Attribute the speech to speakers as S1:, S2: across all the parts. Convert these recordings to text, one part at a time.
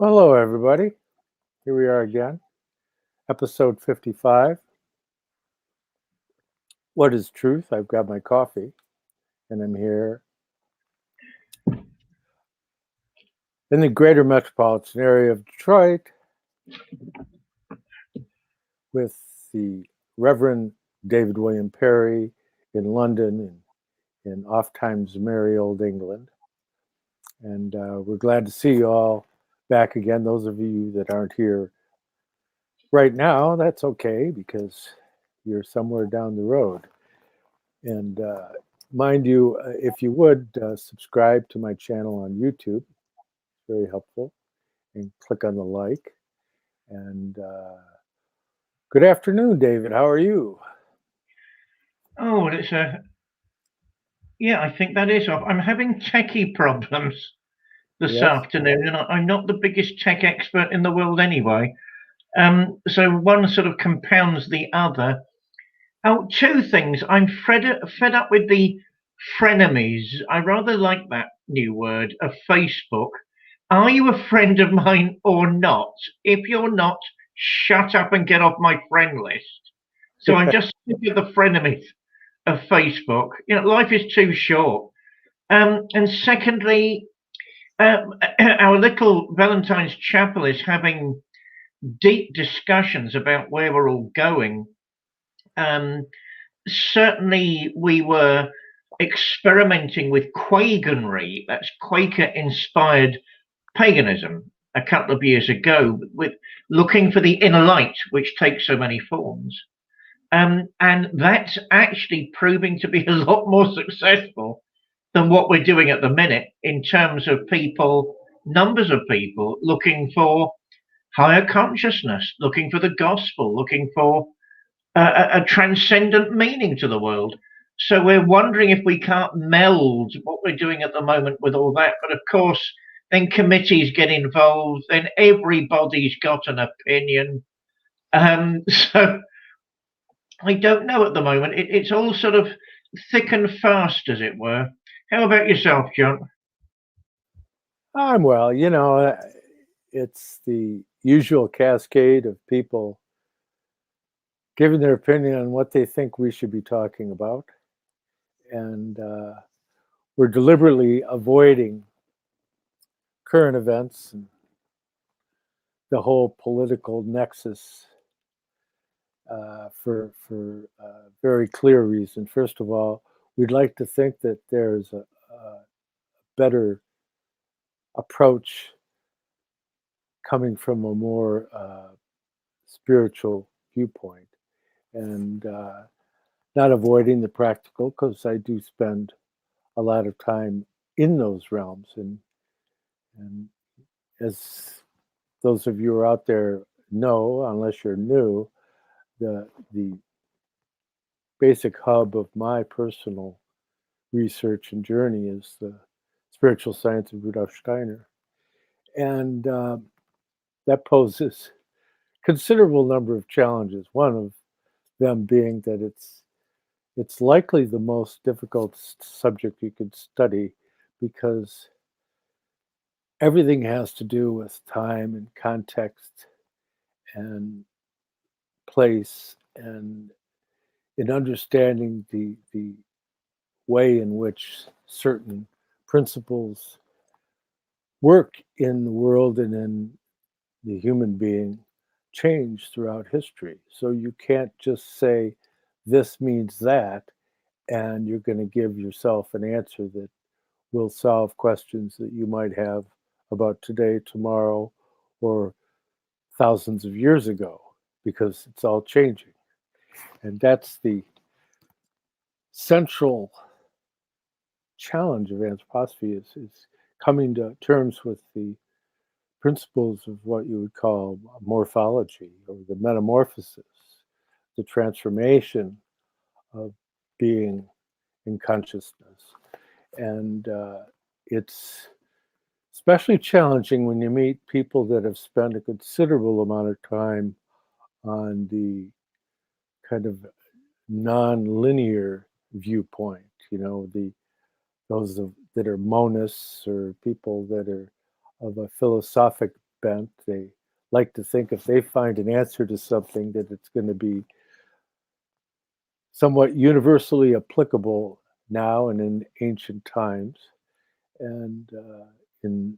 S1: Hello, everybody. Here we are again, episode 55. What is truth? I've got my coffee, and I'm here in the greater metropolitan area of Detroit with the Reverend David William Parry in London and in oft times merry old England. And we're glad to see you all back again. Those of you that aren't here right now, that's okay because you're somewhere down the road. And mind you, if you would subscribe to my channel on YouTube, very helpful, and click on the like. And good afternoon, David. How are you?
S2: Oh, well, I think that is off. I'm having techie problems this
S1: Yes.
S2: afternoon, and I'm not the biggest tech expert in the world anyway. So one sort of compounds the other. Oh, two things. I'm fed up with the frenemies. I rather like that new word of Facebook. Are you a friend of mine or not? If you're not, shut up and get off my friend list. So I'm just sick of the frenemies of Facebook. Life is too short. And secondly, our little Valentine's chapel is having deep discussions about where we're all going. Certainly, we were experimenting with Quaganry, that's Quaker-inspired paganism, a couple of years ago, with looking for the inner light, which takes so many forms. And that's actually proving to be a lot more successful than what we're doing at the minute in terms of people, numbers of people looking for higher consciousness, looking for the gospel, looking for a transcendent meaning to the world. So we're wondering if we can't meld what we're doing at the moment with all that. But of course, then committees get involved, then everybody's got an opinion. So I don't know at the moment. It's all sort of thick and fast, as it were. How about yourself, John?
S1: I'm well. It's the usual cascade of people giving their opinion on what they think we should be talking about. And we're deliberately avoiding current events and the whole political nexus for very clear reason. First of all, we'd like to think that there's a better approach coming from a more spiritual viewpoint, and not avoiding the practical, because I do spend a lot of time in those realms, and as those of you who are out there know, unless you're new, the basic hub of my personal research and journey is the spiritual science of Rudolf Steiner. And that poses considerable number of challenges. One of them being that it's likely the most difficult subject you could study because everything has to do with time and context and place, and in understanding the way in which certain principles work in the world and in the human being change throughout history. So you can't just say this means that, and you're going to give yourself an answer that will solve questions that you might have about today, tomorrow, or thousands of years ago, because it's all changing. And that's the central challenge of anthroposophy is coming to terms with the principles of what you would call morphology, or the metamorphosis, the transformation of being in consciousness. And it's especially challenging when you meet people that have spent a considerable amount of time on the kind of non-linear viewpoint, those that are monists, or people that are of a philosophic bent. They like to think if they find an answer to something that it's going to be somewhat universally applicable now and in ancient times. And in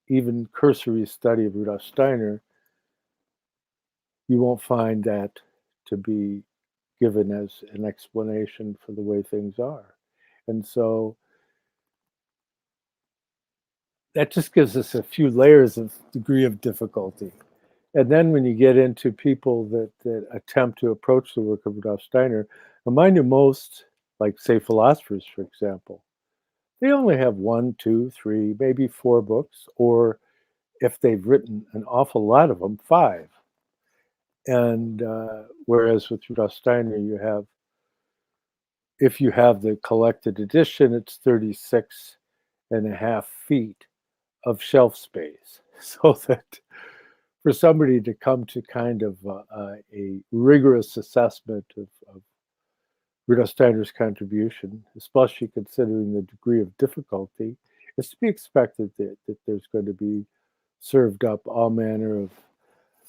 S1: even cursory study of Rudolf Steiner, you won't find that to be given as an explanation for the way things are. And so that just gives us a few layers of degree of difficulty. And then when you get into people that attempt to approach the work of Rudolf Steiner, mind you, most, like say philosophers, for example, they only have 1, 2, 3, maybe 4 books, or if they've written an awful lot of them, 5. And whereas with Rudolf Steiner, you have, if you have the collected edition, it's 36.5 feet of shelf space. So that for somebody to come to kind of a rigorous assessment of Rudolf Steiner's contribution, especially considering the degree of difficulty, it's to be expected that there's going to be served up all manner of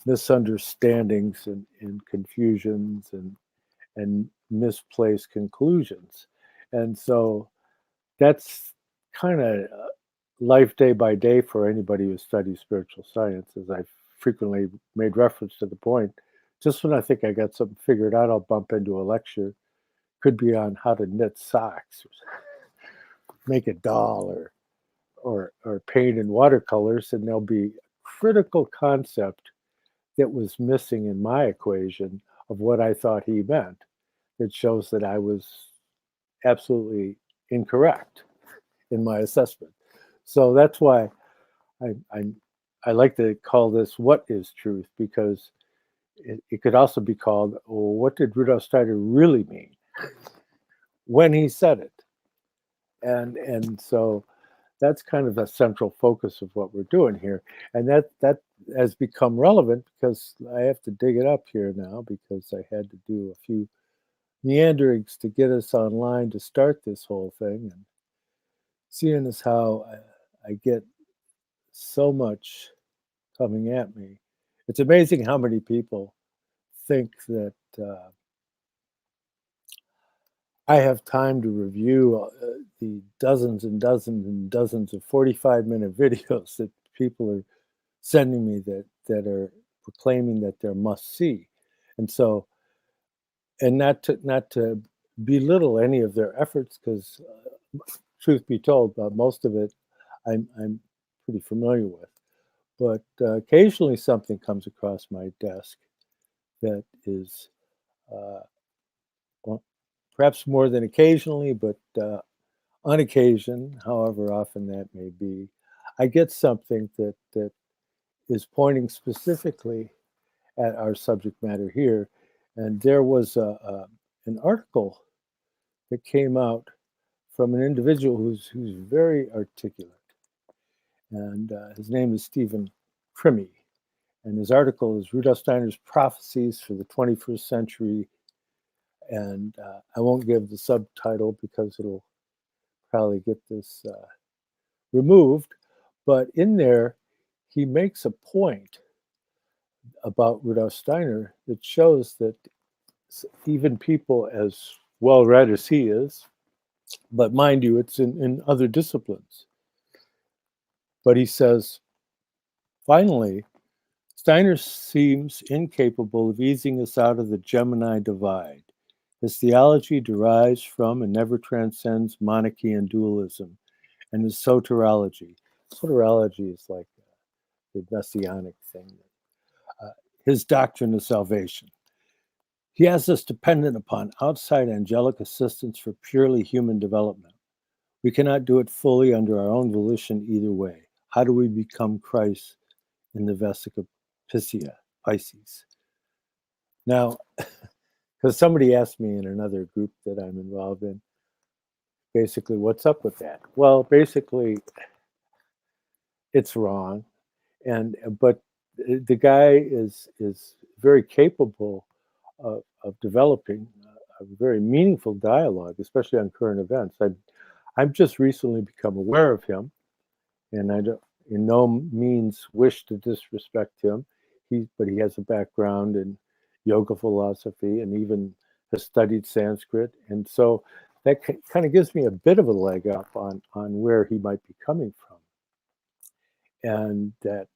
S1: misunderstandings and confusions and misplaced conclusions. And so that's kind of life day by day for anybody who studies spiritual science. As I've frequently made reference to the point, just when I think I got something figured out, I'll bump into a lecture. Could be on how to knit socks, or make a doll, or paint in watercolors, and there'll be a critical concept that was missing in my equation of what I thought he meant. That shows that I was absolutely incorrect in my assessment. So that's why I like to call this "What is Truth," because it could also be called, well, what did Rudolf Steiner really mean when he said it? And so that's kind of a central focus of what we're doing here. And that has become relevant because I have to dig it up here now, because I had to do a few meanderings to get us online to start this whole thing. And seeing as how I get so much coming at me, it's amazing how many people think that I have time to review the dozens and dozens and dozens of 45-minute videos that people are sending me that are proclaiming that they're must see. And so, and not to belittle any of their efforts, because truth be told, most of it I'm pretty familiar with. But occasionally something comes across my desk that is, well, perhaps more than occasionally, but on occasion, however often that may be, I get something that is pointing specifically at our subject matter here. And there was an article that came out from an individual who's very articulate. And his name is Stephen Crimmy. And his article is Rudolf Steiner's Prophecies for the 21st Century. And I won't give the subtitle because it'll probably get this removed. But in there, he makes a point about Rudolf Steiner that shows that even people as well-read as he is, but mind you, it's in other disciplines. But he says, finally, Steiner seems incapable of easing us out of the Gemini divide. His theology derives from and never transcends monarchy and dualism, and his soteriology. Soteriology is like the messianic thing. His doctrine of salvation. He has us dependent upon outside angelic assistance for purely human development. We cannot do it fully under our own volition either way. How do we become Christ in the Vesica Pisces? Now, because somebody asked me in another group that I'm involved in, basically, what's up with that? Well, basically, it's wrong. But the guy is very capable of developing a very meaningful dialogue, especially on current events. I've just recently become aware of him, and in no means wish to disrespect him. But he has a background in yoga philosophy and even has studied Sanskrit. And so that kind of gives me a bit of a leg up on where he might be coming from. And that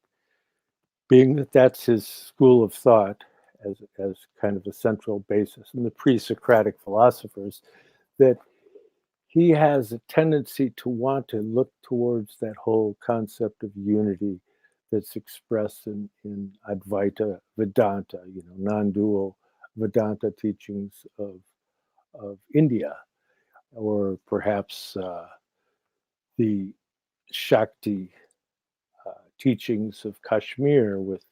S1: being that that's his school of thought as kind of a central basis in the pre-Socratic philosophers, that he has a tendency to want to look towards that whole concept of unity that's expressed in Advaita Vedanta, non-dual Vedanta teachings of India, or perhaps the Shakti teachings of Kashmir with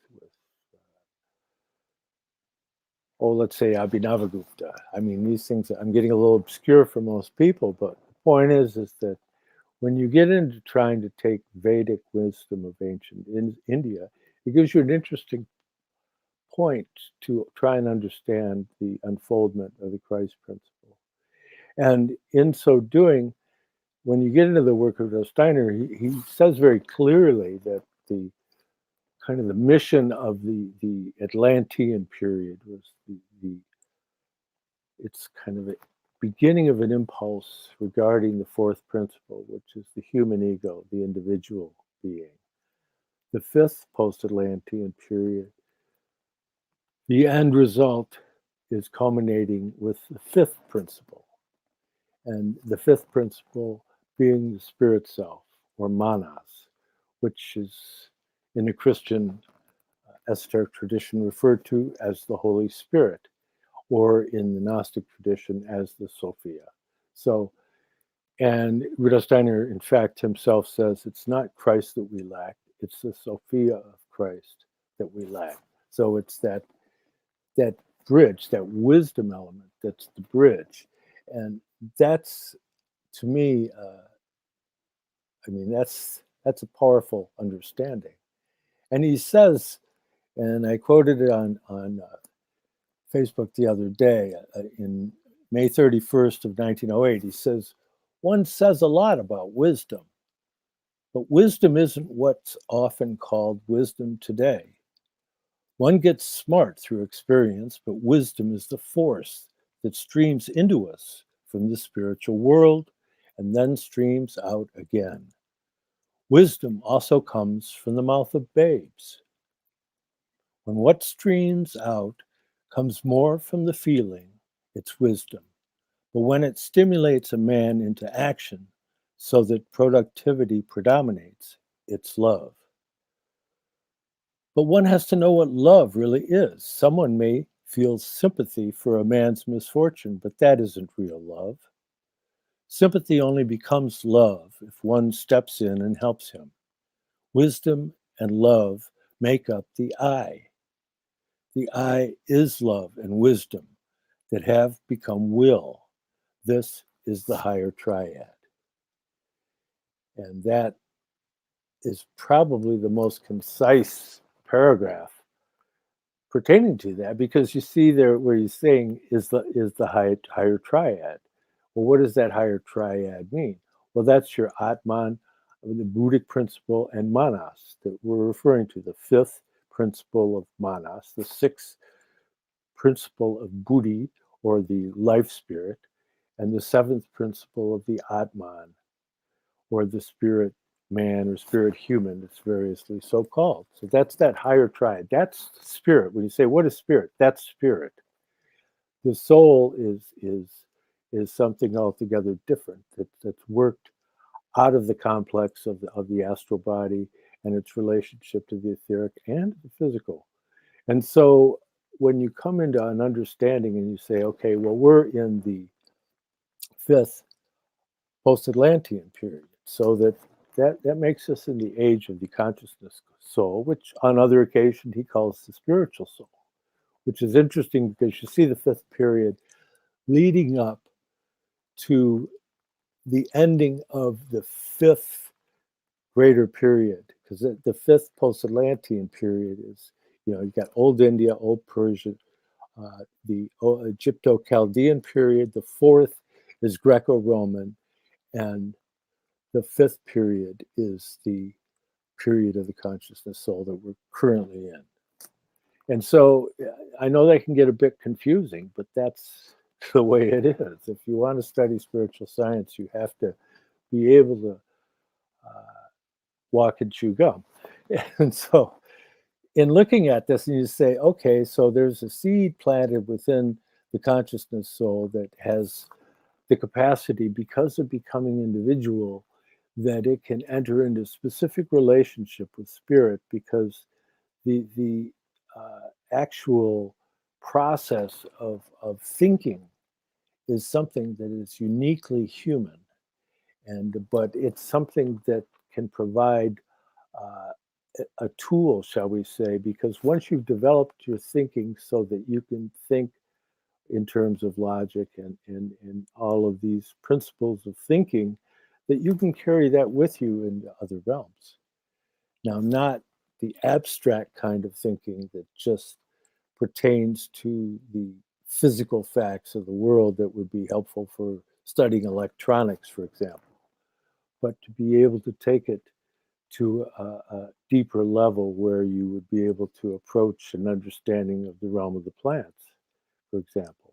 S1: let's say Abhinavagupta. I mean, these things, I'm getting a little obscure for most people, but the point is that when you get into trying to take Vedic wisdom of ancient India, it gives you an interesting point to try and understand the unfoldment of the Christ principle. And in so doing, when you get into the work of Steiner, he says very clearly that the kind of the mission of the Atlantean period was it's kind of a beginning of an impulse regarding the fourth principle, which is the human ego, the individual being. The fifth post-Atlantean period, the end result is culminating with the fifth principle. And the fifth principle being the spirit self, or manas, which is in the Christian esoteric tradition referred to as the Holy Spirit, or in the Gnostic tradition as the Sophia. So, and Rudolf Steiner, in fact, himself says it's not Christ that we lack, it's the Sophia of Christ that we lack. So it's that bridge, that wisdom element, that's the bridge. And that's, to me, that's a powerful understanding. And he says, and I quoted it on Facebook the other day, in May 31st of 1908, he says, one says a lot about wisdom, but wisdom isn't what's often called wisdom today. One gets smart through experience, but wisdom is the force that streams into us from the spiritual world and then streams out again. Wisdom also comes from the mouth of babes. When what streams out comes more from the feeling, it's wisdom. But when it stimulates a man into action so that productivity predominates, it's love. But one has to know what love really is. Someone may feel sympathy for a man's misfortune, but that isn't real love. Sympathy only becomes love if one steps in and helps him. Wisdom and love make up the I. The I is love and wisdom that have become will. This is the higher triad. And that is probably the most concise paragraph pertaining to that, because you see there where he's saying is the higher triad. Well, what does that higher triad mean? Well, that's your Atman, the Buddhic principle, and Manas that we're referring to, the fifth principle of Manas, the sixth principle of Buddhi, or the life spirit, and the seventh principle of the Atman, or the spirit man or spirit human, it's variously so called. So that's that higher triad. That's spirit. When you say, what is spirit? That's spirit. The soul is something altogether different that's worked out of the complex of the astral body and its relationship to the etheric and the physical. And so when you come into an understanding and you say, okay, well, we're in the fifth post-Atlantean period, so that makes us in the age of the consciousness soul, which on other occasions he calls the spiritual soul, which is interesting because you see the fifth period leading up to the ending of the fifth greater period, because the fifth post-Atlantean period is, you've got Old India, Old Persia, the Egypto-Chaldean period. The fourth is Greco-Roman, and the fifth period is the period of the consciousness soul that we're currently in. And so I know that can get a bit confusing, but that's the way it is. If you want to study spiritual science, you have to be able to walk and chew gum. And so in looking at this, and you say, okay, so there's a seed planted within the consciousness soul that has the capacity, because of becoming individual, that it can enter into specific relationship with spirit, because the actual process of thinking is something that is uniquely human, but it's something that can provide a tool, shall we say, because once you've developed your thinking so that you can think in terms of logic and all of these principles of thinking, that you can carry that with you into other realms. Now, not the abstract kind of thinking that just pertains to the physical facts of the world that would be helpful for studying electronics, for example, but to be able to take it to a deeper level where you would be able to approach an understanding of the realm of the plants, for example,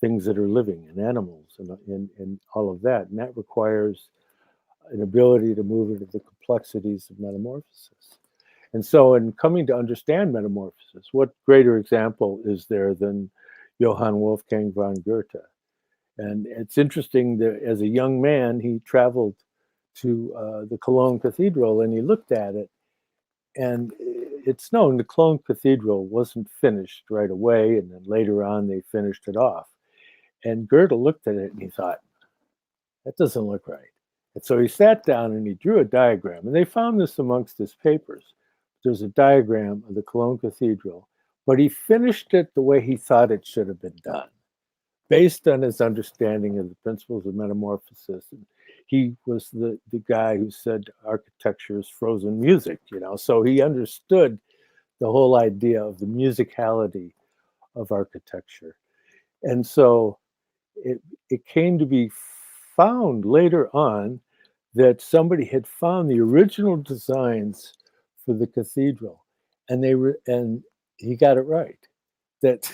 S1: things that are living, and animals, and all of that. And that requires an ability to move into the complexities of metamorphosis. And so in coming to understand metamorphosis, what greater example is there than Johann Wolfgang von Goethe? And it's interesting that as a young man, he traveled to the Cologne Cathedral, and he looked at it, and it's known the Cologne Cathedral wasn't finished right away, and then later on they finished it off. And Goethe looked at it and he thought, that doesn't look right. And so he sat down and he drew a diagram, and they found this amongst his papers. There's a diagram of the Cologne Cathedral, but he finished it the way he thought it should have been done, based on his understanding of the principles of metamorphosis. And he was the guy who said architecture is frozen music, so he understood the whole idea of the musicality of architecture. And so it came to be found later on that somebody had found the original designs for the cathedral, and he got it right, that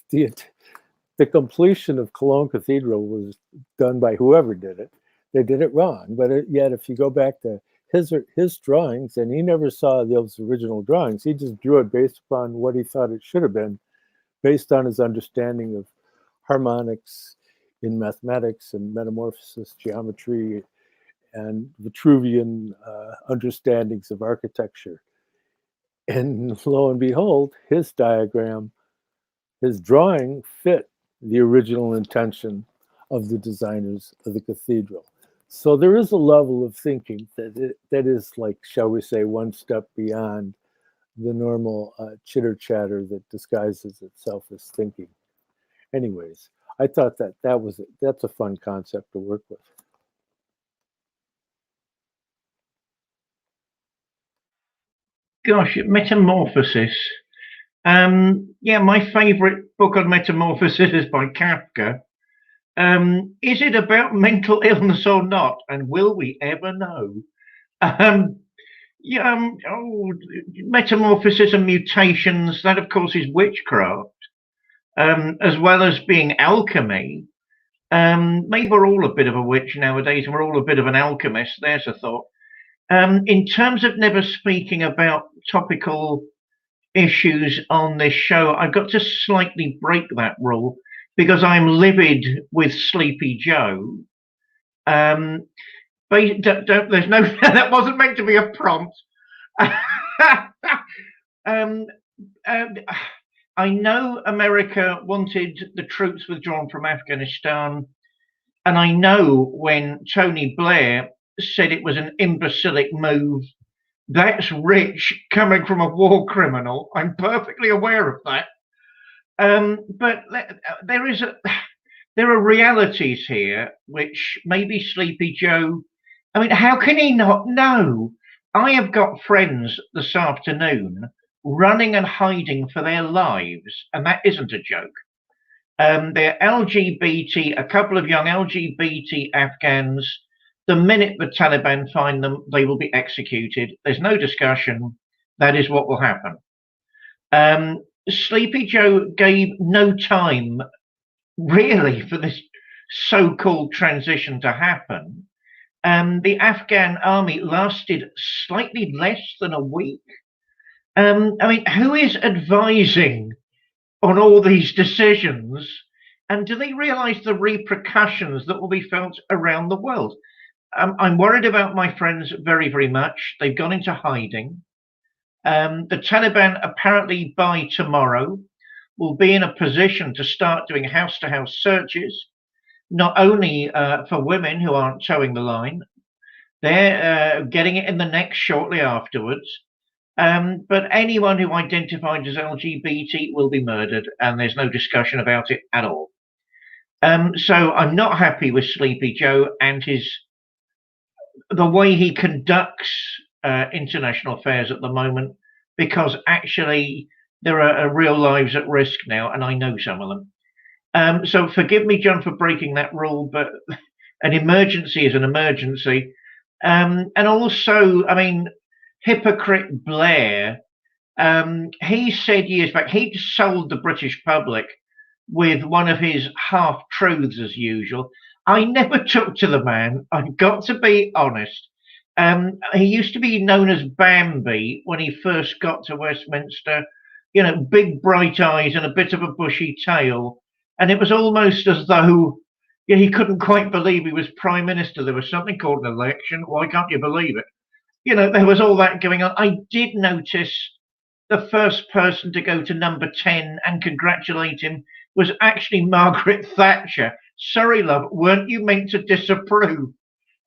S1: the completion of Cologne Cathedral was done by whoever did it. They did it wrong, but yet if you go back to his drawings, and he never saw those original drawings, he just drew it based upon what he thought it should have been, based on his understanding of harmonics in mathematics and metamorphosis geometry and Vitruvian understandings of architecture. And lo and behold, his diagram, his drawing fit the original intention of the designers of the cathedral. So there is a level of thinking that is, like, shall we say, one step beyond the normal chitter chatter that disguises itself as thinking. Anyways, I thought that's a fun concept to work with.
S2: Gosh, Metamorphosis. My favorite book on metamorphosis is by Kafka. Is it about mental illness or not? And will we ever know? Metamorphosis and mutations, that of course is witchcraft, as well as being alchemy. Maybe we're all a bit of a witch nowadays, and we're all a bit of an alchemist. There's a thought. In terms of never speaking about topical issues on this show, I've got to slightly break that rule because I'm livid with Sleepy Joe. There's no, that wasn't meant to be a prompt. I know America wanted the troops withdrawn from Afghanistan, and I know when Tony Blair said it was an imbecilic move, that's rich coming from a war criminal. I'm perfectly aware of that. But there are realities here which maybe Sleepy Joe, I mean, how can he not know? I have got friends this afternoon running and hiding for their lives, and that isn't a joke. They're LGBT, a couple of young LGBT Afghans. The minute the Taliban find them, they will be executed. There's no discussion. That is what will happen. Sleepy Joe gave no time, really, for this so-called transition to happen. The Afghan army lasted slightly less than a week. I mean, who is advising on all these decisions? And do they realize the repercussions that will be felt around the world? I'm worried about my friends very, very much. They've gone into hiding. The Taliban apparently by tomorrow will be in a position to start doing house-to-house searches, not only for women who aren't towing the line, they're getting it in the neck shortly afterwards. But anyone who identified as LGBT will be murdered, and there's no discussion about it at all. So I'm not happy with Sleepy Joe and the way he conducts international affairs at the moment, because actually there are real lives at risk now, and I know some of them. So forgive me, John, for breaking that rule, but an emergency is an emergency. And also, I mean, hypocrite Blair, he said years back, he'd sold the British public with one of his half-truths as usual. I never took to the man, I've got to be honest. He used to be known as Bambi when he first got to Westminster, you know, big bright eyes and a bit of a bushy tail. And it was almost as though he couldn't quite believe he was Prime Minister. There was something called an election. Why can't you believe it? You know, there was all that going on. I did notice the first person to go to number 10 and congratulate him was actually Margaret Thatcher. Sorry, love, weren't you meant to disapprove?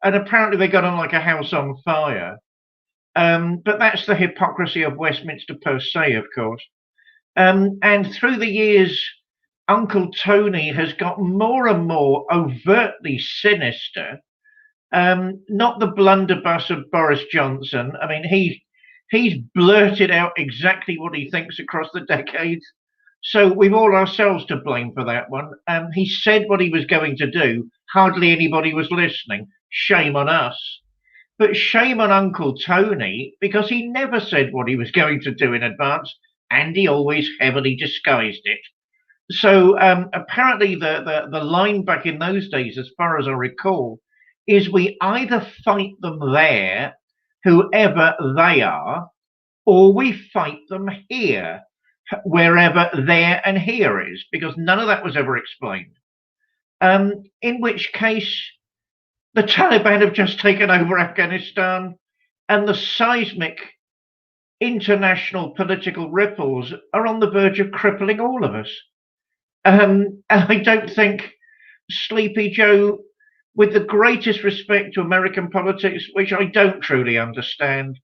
S2: And apparently they got on like a house on fire. But that's the hypocrisy of Westminster per se, of course. And through the years, Uncle Tony has got more and more overtly sinister. Not the blunderbuss of Boris Johnson. I mean, he's blurted out exactly what he thinks across the decades. So we've all ourselves to blame for that one. He said what he was going to do. Hardly anybody was listening. Shame on us. But shame on Uncle Tony, because he never said what he was going to do in advance, and he always heavily disguised it. So apparently the line back in those days, as far as I recall, is we either fight them there, whoever they are, or we fight them here, wherever there and here is, because none of that was ever explained. In which case, the Taliban have just taken over Afghanistan, and the seismic international political ripples are on the verge of crippling all of us. And I don't think Sleepy Joe, with the greatest respect to American politics, which I don't truly understand,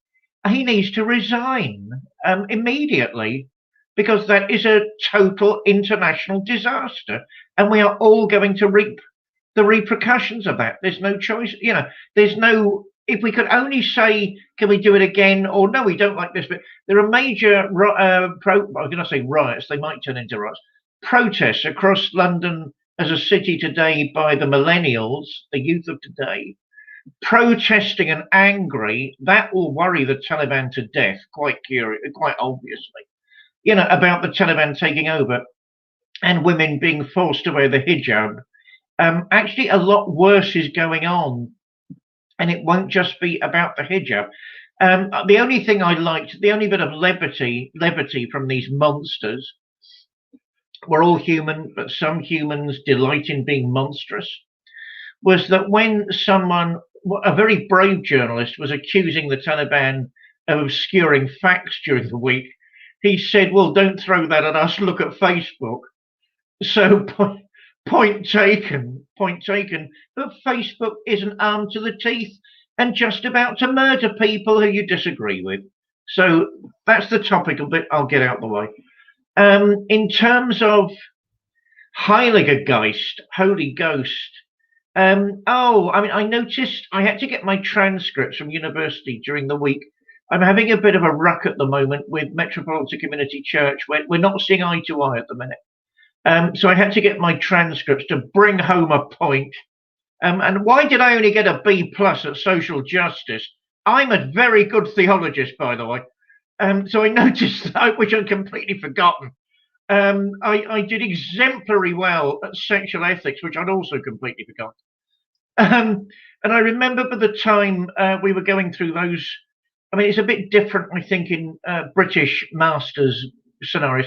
S2: he needs to resign immediately, because that is a total international disaster, and we are all going to reap the repercussions of that. There's no choice. You know, there's no, if we could only say, can we do it again? Or no, we don't like this. But there are major, I'm going to say riots, they might turn into riots, protests across London as a city today by the millennials, the youth of today, protesting and angry. That will worry the Taliban to death, quite obviously, you know, about the Taliban taking over and women being forced to wear the hijab. Actually, a lot worse is going on, and it won't just be about the hijab. The only thing I liked, the only bit of levity from these monsters, we're all human, but some humans delight in being monstrous, was that when someone, a very brave journalist, was accusing the Taliban of obscuring facts during the week, he said, well, don't throw that at us, look at Facebook. So point taken, but Facebook isn't armed to the teeth and just about to murder people who you disagree with. So that's the topic of it. I'll get out the way. In terms of Heiliger Geist, Holy Ghost, I mean, I noticed I had to get my transcripts from university during the week. I'm having a bit of a ruck at the moment with Metropolitan Community Church. We're not seeing eye to eye at the minute. So I had to get my transcripts to bring home a point. And why did I only get a B+ at social justice? I'm a very good theologist, by the way. So I noticed that, which I'd completely forgotten. I did exemplary well at sexual ethics, which I'd also completely forgotten. And I remember by the time we were going through those, I mean, it's a bit different, I think, in British masters scenarios.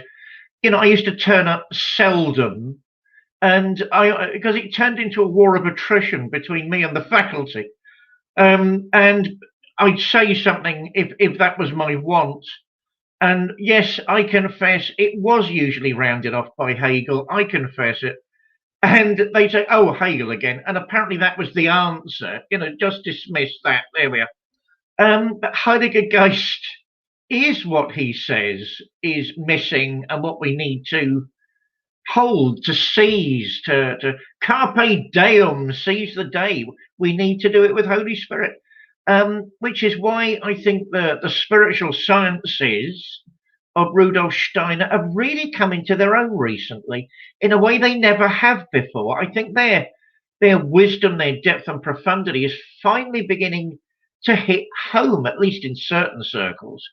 S2: I used to turn up seldom, and because it turned into a war of attrition between me and the faculty. And I'd say something if that was my want. And yes, I confess it was usually rounded off by Hegel. I confess it. And they say, oh, Hegel again. And apparently that was the answer. Just dismiss that. There we are. But Heidegger Geist is what he says is missing and what we need to hold, to seize, to carpe diem, seize the day. We need to do it with Holy Spirit. Which is why I think the spiritual sciences of Rudolf Steiner have really come into their own recently in a way they never have before. I think their wisdom, their depth and profundity is finally beginning to hit home, at least in certain circles.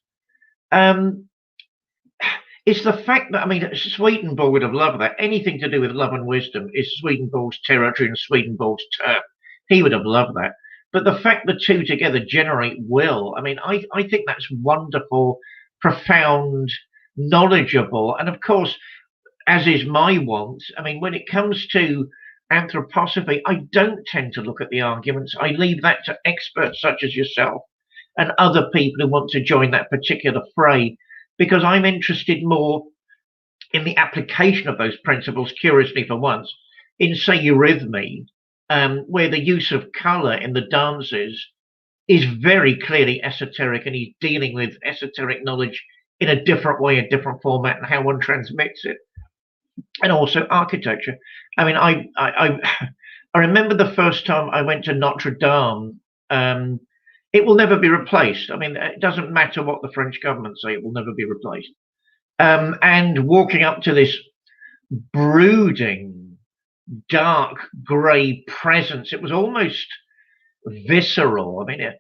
S2: It's the fact that, I mean, Swedenborg would have loved that. Anything to do with love and wisdom is Swedenborg's territory and Swedenborg's turf. He would have loved that. But the fact the two together generate will, I mean, I think that's wonderful, profound, knowledgeable. And of course, as is my want, I mean, when it comes to anthroposophy, I don't tend to look at the arguments. I leave that to experts such as yourself and other people who want to join that particular fray, because I'm interested more in the application of those principles, curiously for once, in, say, eurythmy, where the use of color in the dances is very clearly esoteric, and he's dealing with esoteric knowledge in a different way, a different format, and how one transmits it. And also architecture. I mean, I remember the first time I went to Notre Dame. It will never be replaced. I mean, it doesn't matter what the French government say, it will never be replaced. And walking up to this brooding, dark grey presence, it was almost visceral. I mean,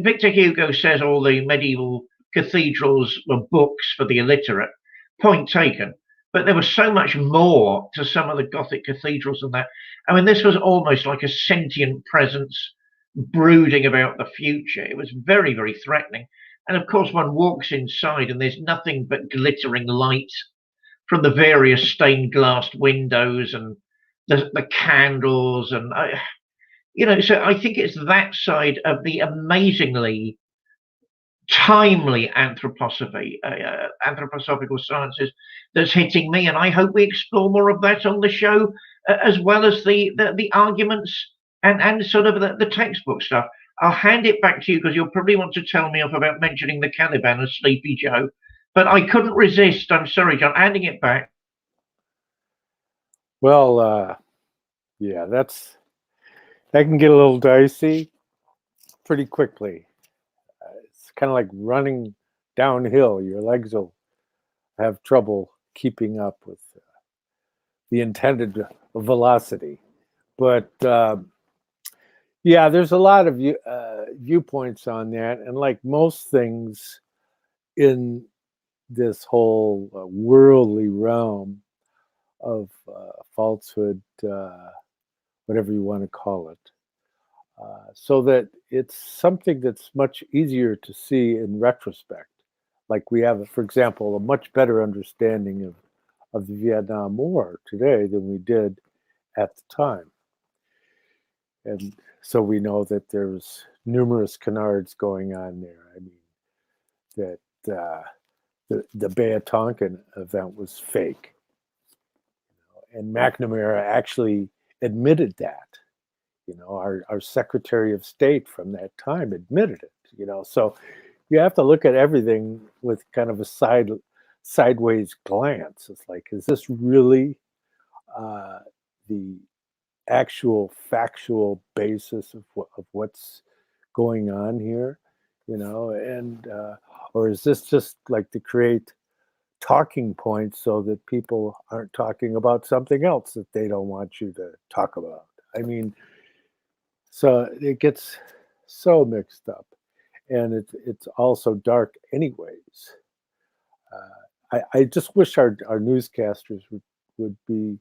S2: Victor Hugo says all the medieval cathedrals were books for the illiterate. Point taken. But there was so much more to some of the Gothic cathedrals than that. I mean, this was almost like a sentient presence brooding about the future. It was very, very threatening. And of course, one walks inside and there's nothing but glittering light from the various stained glass windows and the candles. And, so I think it's that side of the amazingly timely anthroposophical sciences that's hitting me. And I hope we explore more of that on the show, as well as the arguments and sort of the textbook stuff. I'll hand it back to you because you'll probably want to tell me off about mentioning the Caliban as Sleepy Joe. But I couldn't resist. I'm sorry, John. Handing it back.
S1: Well, yeah, that can get a little dicey pretty quickly. It's kind of like running downhill. Your legs will have trouble keeping up with the intended velocity. But yeah, there's a lot of viewpoints on that. And like most things in this whole worldly realm of falsehood, whatever you want to call it, so that it's something that's much easier to see in retrospect. Like we have, for example, a much better understanding of the Vietnam War today than we did at the time. And so we know that there's numerous canards going on there. I mean, that the Bay of Tonkin event was fake. And McNamara actually admitted that. Our Secretary of State from that time admitted it. So you have to look at everything with kind of a sideways glance. It's like, is this really the actual factual basis of what's going on here? And or is this just like to create talking points so that people aren't talking about something else that they don't want you to talk about? I mean, so it gets so mixed up, and it's also dark anyways. I just wish our newscasters would be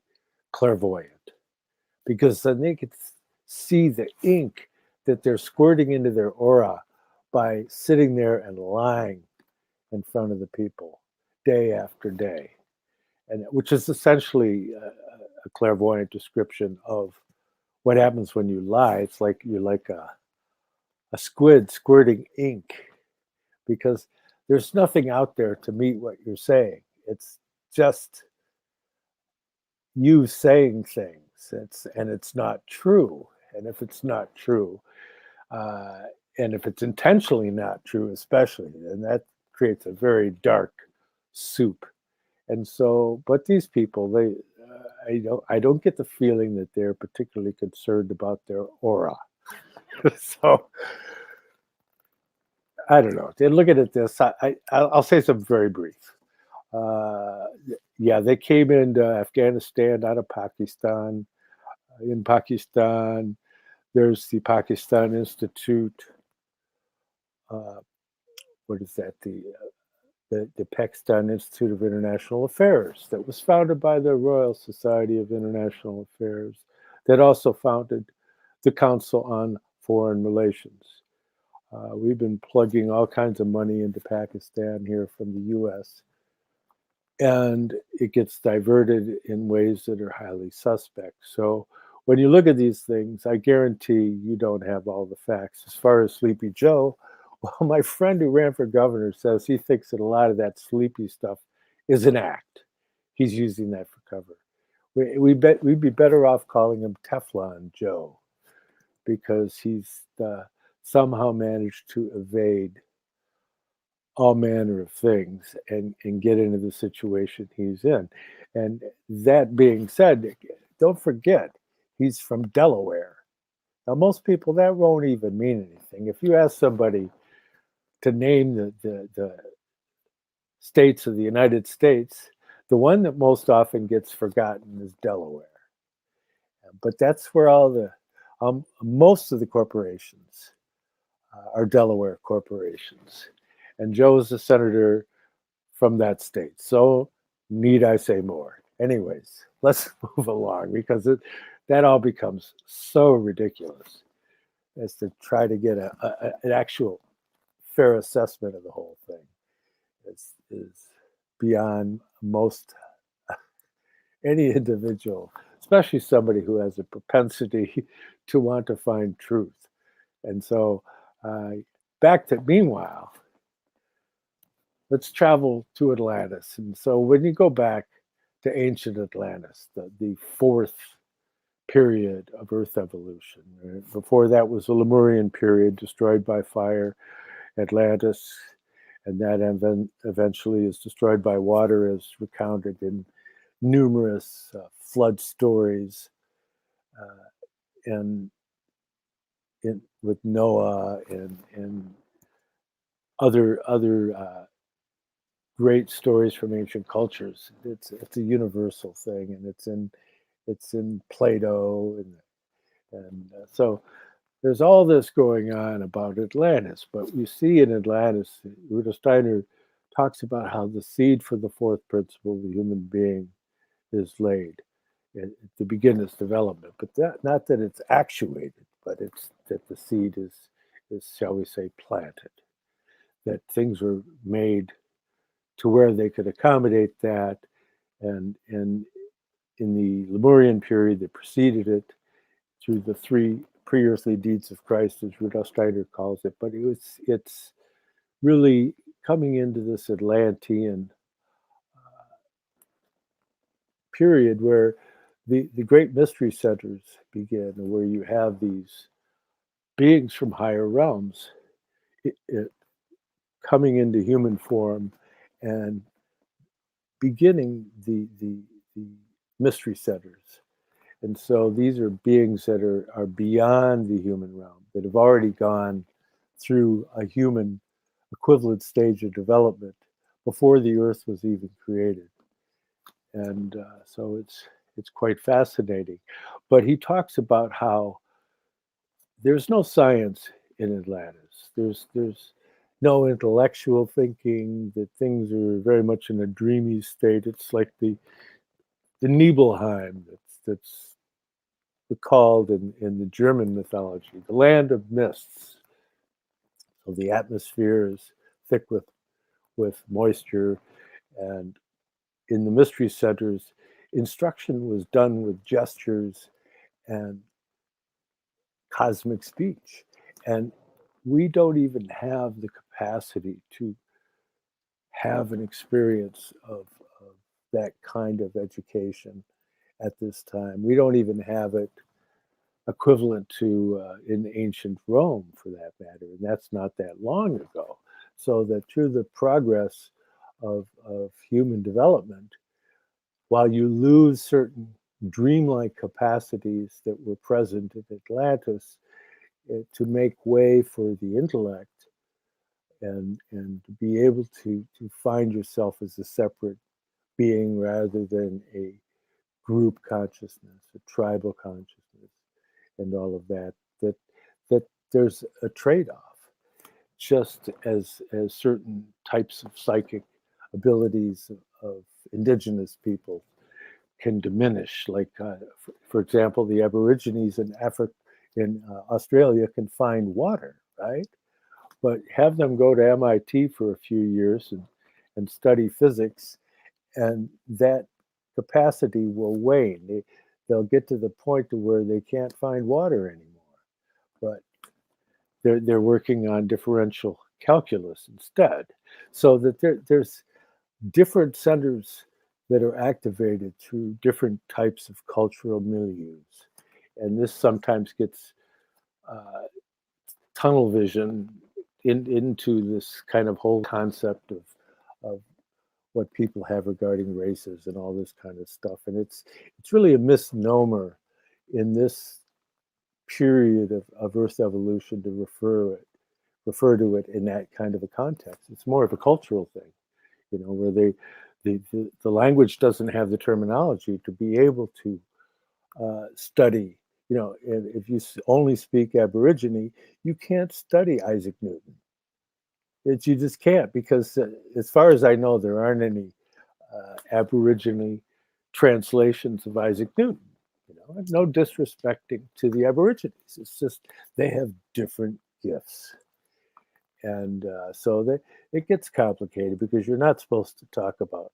S1: clairvoyant, because then they could see the ink that they're squirting into their aura by sitting there and lying in front of the people day after day, and which is essentially a clairvoyant description of what happens when you lie. It's like you're like a squid squirting ink, because there's nothing out there to meet what you're saying. It's just you saying things. It's not true. And if it's not true, and if it's intentionally not true, especially, then that creates a very dark soup. And so, but these people, I don't get the feeling that they're particularly concerned about their aura. So, I don't know. They look at this. I'll say something very brief. Yeah, they came into Afghanistan out of Pakistan. In Pakistan, there's the Pakistan Institute. What is that? The Pakistan Institute of International Affairs, that was founded by the Royal Society of International Affairs, that also founded the Council on Foreign Relations. We've been plugging all kinds of money into Pakistan here from the U.S., and it gets diverted in ways that are highly suspect. So when you look at these things, I guarantee you don't have all the facts. As far as Sleepy Joe, well, my friend who ran for governor says he thinks that a lot of that sleepy stuff is an act. He's using that for cover. We'd be better off calling him Teflon Joe, because he's somehow managed to evade all manner of things and get into the situation he's in. And that being said, don't forget, he's from Delaware. Now, most people, that won't even mean anything. If you ask somebody to name the states of the United States, the one that most often gets forgotten is Delaware. But that's where all the most of the corporations are Delaware corporations. And Joe is a senator from that state. So need I say more? Anyways, let's move along, because that all becomes so ridiculous as to try to get an actual fair assessment of the whole thing. Is beyond most any individual, especially somebody who has a propensity to want to find truth. And so meanwhile, let's travel to Atlantis. And so when you go back to ancient Atlantis, the fourth period of Earth evolution, right? Before that was the Lemurian period, destroyed by fire, Atlantis, and that eventually is destroyed by water, as recounted in numerous flood stories, and with Noah and other great stories from ancient cultures. It's a universal thing, and it's in Plato, and so there's all this going on about Atlantis. But you see in Atlantis, Rudolf Steiner talks about how the seed for the fourth principle, the human being, is laid at the begin its development. But not that it's actuated, but it's that the seed is shall we say, planted. That things were made to where they could accommodate that, and in the Lemurian period that preceded it, through the three pre-earthly deeds of Christ, as Rudolf Steiner calls it. But it's really coming into this Atlantean period where the great mystery centers begin, where you have these beings from higher realms coming into human form and beginning the mystery centers. And so these are beings that are beyond the human realm, that have already gone through a human equivalent stage of development before the earth was even created. And so it's quite fascinating. But he talks about how there's no science in Atlantis. There's no intellectual thinking. That things are very much in a dreamy state. It's like the Nibelheim that's recalled in the German mythology, the land of mists. So the atmosphere is thick with moisture, and in the mystery centers, instruction was done with gestures and cosmic speech. And we don't even have the capacity to have an experience of that kind of education at this time. We don't even have it equivalent to in ancient Rome, for that matter, and that's not that long ago. So that through the progress of human development, while you lose certain dreamlike capacities that were present in Atlantis, to make way for the intellect and to be able to find yourself as a separate being rather than a group consciousness, a tribal consciousness, and all of that, that there's a trade-off, just as certain types of psychic abilities of indigenous people can diminish. Like, for example, the Aborigines in Africa, in Australia, can find water, right? But have them go to MIT for a few years and study physics, and that capacity will wane. They'll get to the point to where they can't find water anymore. But they're working on differential calculus instead, so that there's different centers that are activated through different types of cultural milieux, and this sometimes gets tunnel vision into this kind of whole concept of what people have regarding races and all this kind of stuff. And it's really a misnomer in this period of Earth evolution to refer to it in that kind of a context. It's more of a cultural thing, where the language doesn't have the terminology to be able to study. If you only speak Aborigine, you can't study Isaac Newton. You just can't, because as far as I know, there aren't any Aborigine translations of Isaac Newton. No disrespecting to the Aborigines. It's just they have different gifts. And so it gets complicated, because you're not supposed to talk about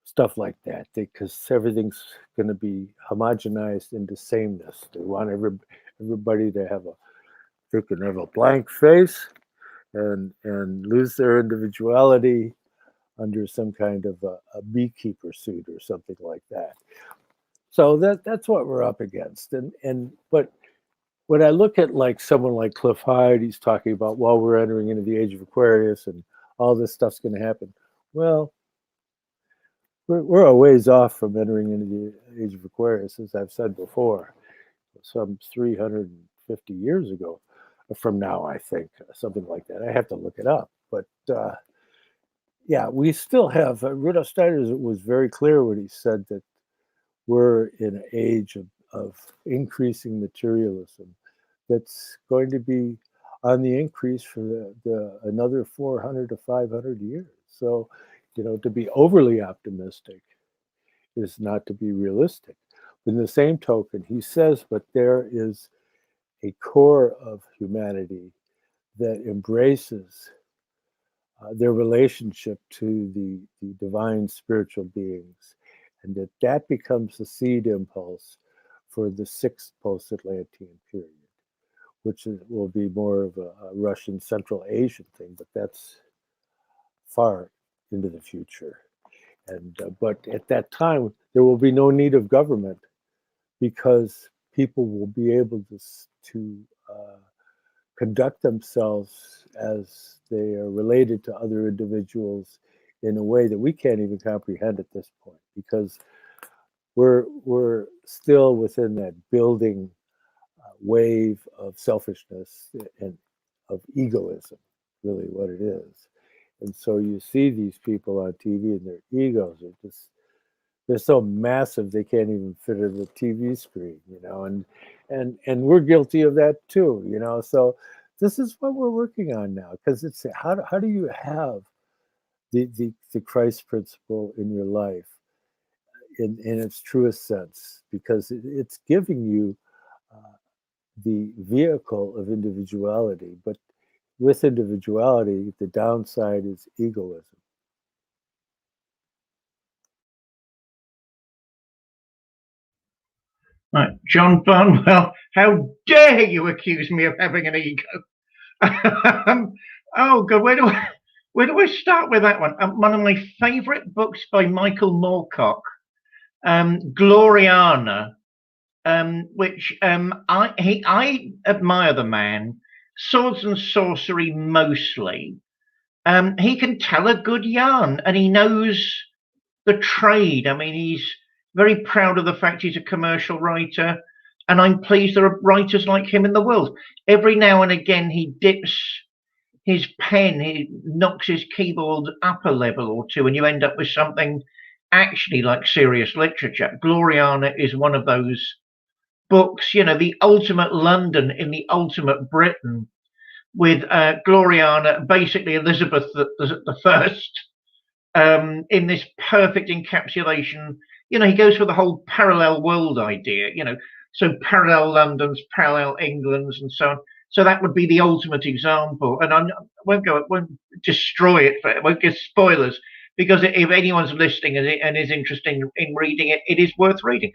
S1: stuff like that, because everything's going to be homogenized into sameness. They want everybody to have a blank face and lose their individuality under some kind of a beekeeper suit or something like that. So that's what we're up against. But when I look at like someone like Cliff Hyde, he's talking about, well, we're entering into the age of Aquarius and all this stuff's going to happen. Well, we're a ways off from entering into the age of Aquarius, as I've said before, some 350 years ago from now, I think, something like that. I have to look it up. But yeah, we still have, Rudolf Steiner was very clear when he said that we're in an age of increasing materialism that's going to be on the increase for another 400 to 500 years. So, to be overly optimistic is not to be realistic. In the same token, he says, but there is a core of humanity that embraces their relationship to the divine spiritual beings, and that becomes the seed impulse for the sixth post-Atlantean period, which will be more of a Russian Central Asian thing, but that's far into the future. And but at that time, there will be no need of government, because people will be able to conduct themselves as they are related to other individuals in a way that we can't even comprehend at this point, because we're still within that building wave of selfishness and of egoism, really what it is. And so you see these people on TV and their egos are just they're so massive they can't even fit in the TV screen, you know, and we're guilty of that too, you know. So this is what we're working on now, because it's how do you have the Christ principle in your life in its truest sense, because it's giving you the vehicle of individuality, but with individuality, the downside is egoism.
S2: Right, John Barnwell, how dare you accuse me of having an ego? Oh God, where do I start with that one? One of my favourite books by Michael Moorcock, Gloriana, which I admire the man. Swords and sorcery mostly. He can tell a good yarn, and he knows the trade. I mean, he's very proud of the fact he's a commercial writer, and I'm pleased there are writers like him in the world. Every now and again, he dips his pen, he knocks his keyboard up a level or two, and you end up with something actually like serious literature. Gloriana is one of those books, you know, the ultimate London in the ultimate Britain, with Gloriana, basically Elizabeth the First, in this perfect encapsulation. You know, he goes for the whole parallel world idea, you know, so parallel Londons, parallel Englands, and so on. So that would be the ultimate example. And I won't destroy it, I won't give spoilers, because if anyone's listening and is interested in reading it, it is worth reading.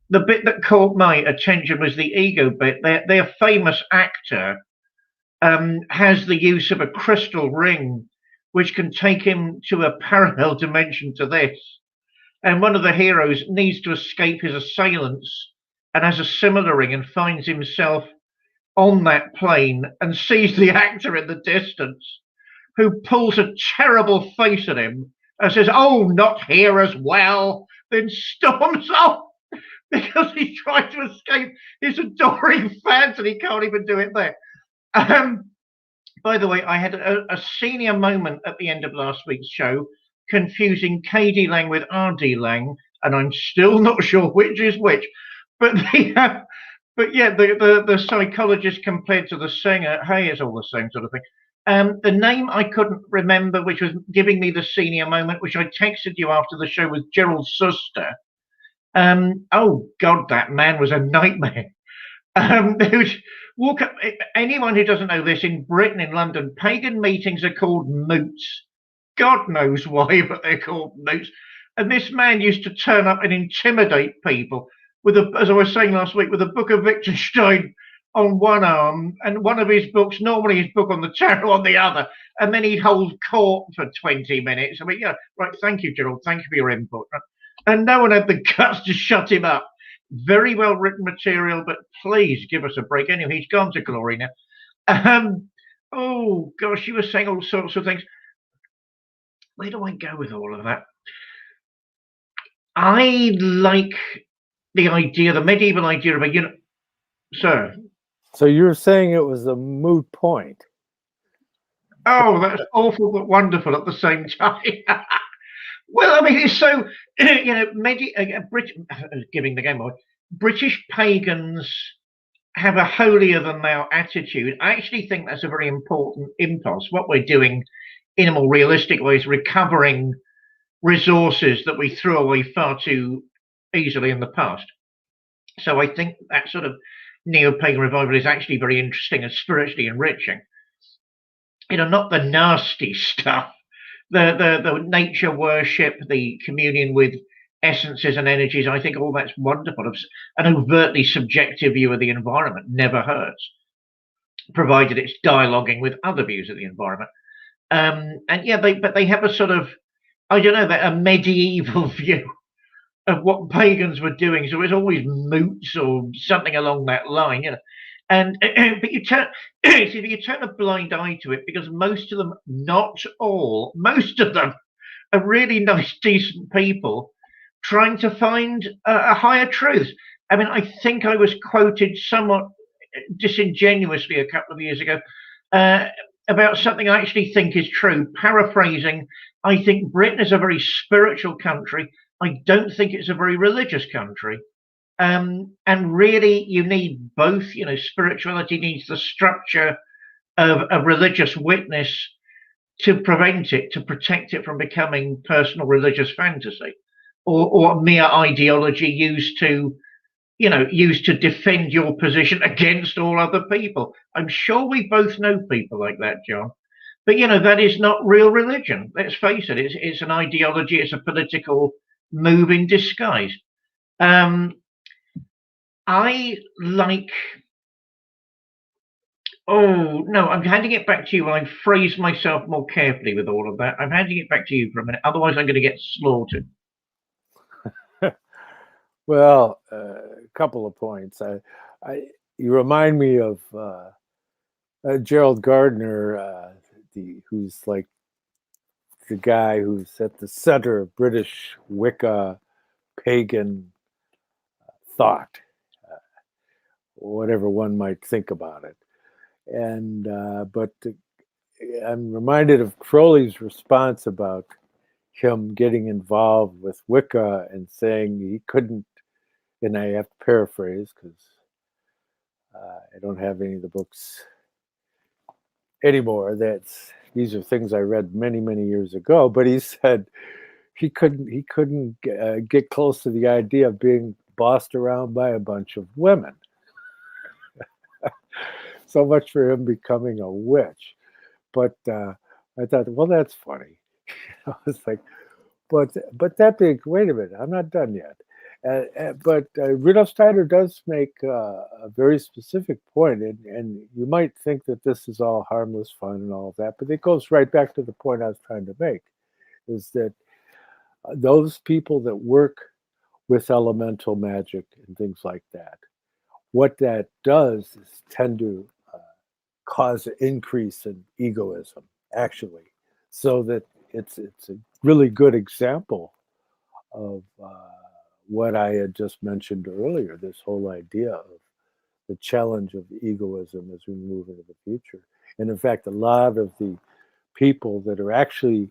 S2: The bit that caught my attention was the ego bit. Their famous actor has the use of a crystal ring, which can take him to a parallel dimension to this. And one of the heroes needs to escape his assailants and has a similar ring and finds himself on that plane and sees the actor in the distance, who pulls a terrible face at him and says, "Oh, not here as well," then storms off because he's trying to escape his adoring fans and he can't even do it there. By the way, I had a senior moment at the end of last week's show, confusing KD Lang with RD Lang, and I'm still not sure which is which. But the psychologist compared to the singer, hey, it's all the same sort of thing. The name I couldn't remember, which was giving me the senior moment, which I texted you after the show, was Gerald Suster. Oh God, that man was a nightmare. Walk up. Anyone who doesn't know this, in Britain, in London, pagan meetings are called moots. God knows why, but they're called moots. And this man used to turn up and intimidate people with as I was saying last week, with a book of Wittgenstein on one arm and one of his books, normally his book on the tarot, on the other, and then he'd hold court for 20 minutes. I mean, yeah, right. Thank you, Gerald. Thank you for your input. And no one had the guts to shut him up. Very well written material, but please give us a break. Anyway, he's gone to glory now. Oh gosh, you were saying all sorts of things. Where do I go with all of that? I like the idea, the medieval idea of a, you know, sir.
S1: So you're saying it was a moot point?
S2: Oh, that's awful but wonderful at the same time. Well, I mean, it's so, you know, giving the game away. British pagans have a holier than thou attitude. I actually think that's a very important impulse. What we're doing in a more realistic way is recovering resources that we threw away far too easily in the past. So I think that sort of neo-pagan revival is actually very interesting and spiritually enriching. You know, not the nasty stuff, the nature worship, the communion with essences and energies. I think all that's wonderful. An overtly subjective view of the environment never hurts, provided it's dialoguing with other views of the environment. And yeah, they have a sort of, I don't know, a medieval view of what pagans were doing. So it's always moots or something along that line, you know. And but you turn a blind eye to it, because most of them, not all, most of them are really nice, decent people trying to find a higher truth. I mean, I think I was quoted somewhat disingenuously a couple of years ago about something I actually think is true. Paraphrasing, I think Britain is a very spiritual country, I don't think it's a very religious country. And really, you need both. You know, spirituality needs the structure of a religious witness to protect it from becoming personal religious fantasy, or mere ideology used to, used to defend your position against all other people. I'm sure we both know people like that, John. But that is not real religion. Let's face it. It's an ideology. It's a political move in disguise. I like. Oh no, I'm handing it back to you. I phrased myself more carefully with all of that. I'm handing it back to you for a minute. Otherwise, I'm going to get slaughtered.
S1: Well, a couple of points. You remind me of Gerald Gardner, who's like the guy who's at the center of British Wicca pagan thought, whatever one might think about it. And but I'm reminded of Crowley's response about him getting involved with Wicca and saying he couldn't, and I have to paraphrase because I don't have any of the books anymore. These are things I read many, many years ago. But he said he couldn't get close to the idea of being bossed around by a bunch of women. So much for him becoming a witch. But I thought, well, that's funny. I was like, but that being, wait a minute, I'm not done yet. But Rudolf Steiner does make a very specific point, and you might think that this is all harmless fun and all of that, but it goes right back to the point I was trying to make, is that those people that work with elemental magic and things like that, what that does is tend to cause an increase in egoism, actually, so that it's a really good example of what I had just mentioned earlier, this whole idea of the challenge of egoism as we move into the future. And in fact, a lot of the people that are actually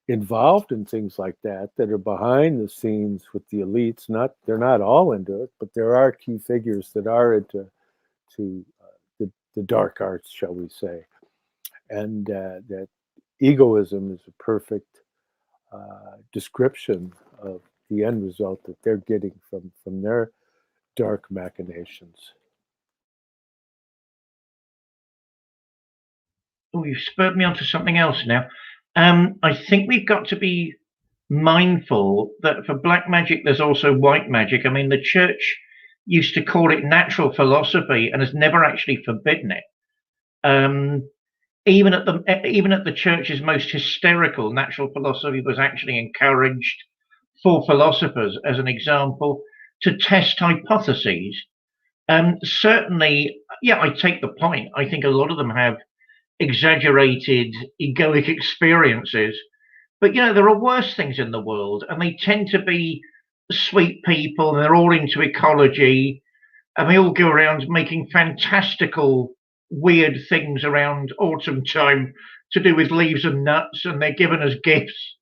S1: involved in things like that are behind the scenes with the elites, they're not all into it, but there are key figures that are into the dark arts, shall we say. And that egoism is a perfect description of the end result that they're getting from their dark machinations.
S2: Oh, you've spurred me onto something else now. I think we've got to be mindful that for black magic, there's also white magic. I mean, the church used to call it natural philosophy and has never actually forbidden it. Even at the church's most hysterical, natural philosophy was actually encouraged for philosophers, as an example, to test hypotheses. Certainly, yeah, I take the point. I think a lot of them have exaggerated egoic experiences, but there are worse things in the world, and they tend to be sweet people, and they're all into ecology, and they all go around making fantastical weird things around autumn time to do with leaves and nuts, and they're given as gifts.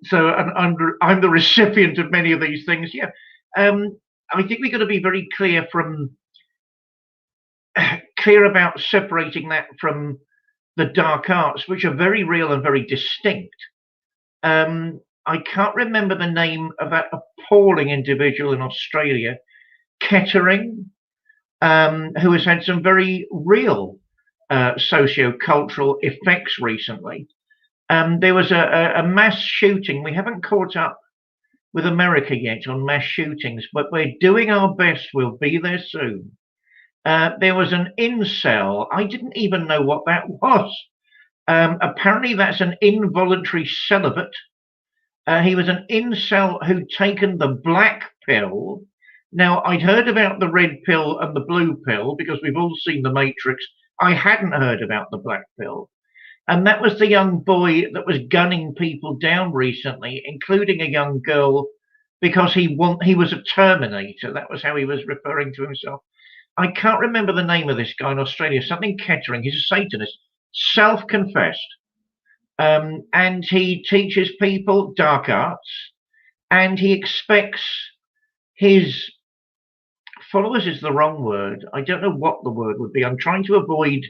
S2: So I'm the recipient of many of these things. Yeah, I think we've got to be very clear about separating that from the dark arts, which are very real and very distinct. I can't remember the name of that appalling individual in Australia, Kettering, who has had some very real socio-cultural effects recently. There was a mass shooting. We haven't caught up with America yet on mass shootings, but we're doing our best. We'll be there soon. There was an incel. I didn't even know what that was. Apparently, that's an involuntary celibate. He was an incel who'd taken the black pill. Now, I'd heard about the red pill and the blue pill because we've all seen The Matrix. I hadn't heard about the black pill. And that was the young boy that was gunning people down recently, including a young girl, because he was a Terminator. That was how he was referring to himself. I can't remember the name of this guy in Australia, something Kettering. He's a Satanist, self-confessed. And he teaches people dark arts. and he expects his followers is the wrong word. I don't know what the word would be. I'm trying to avoid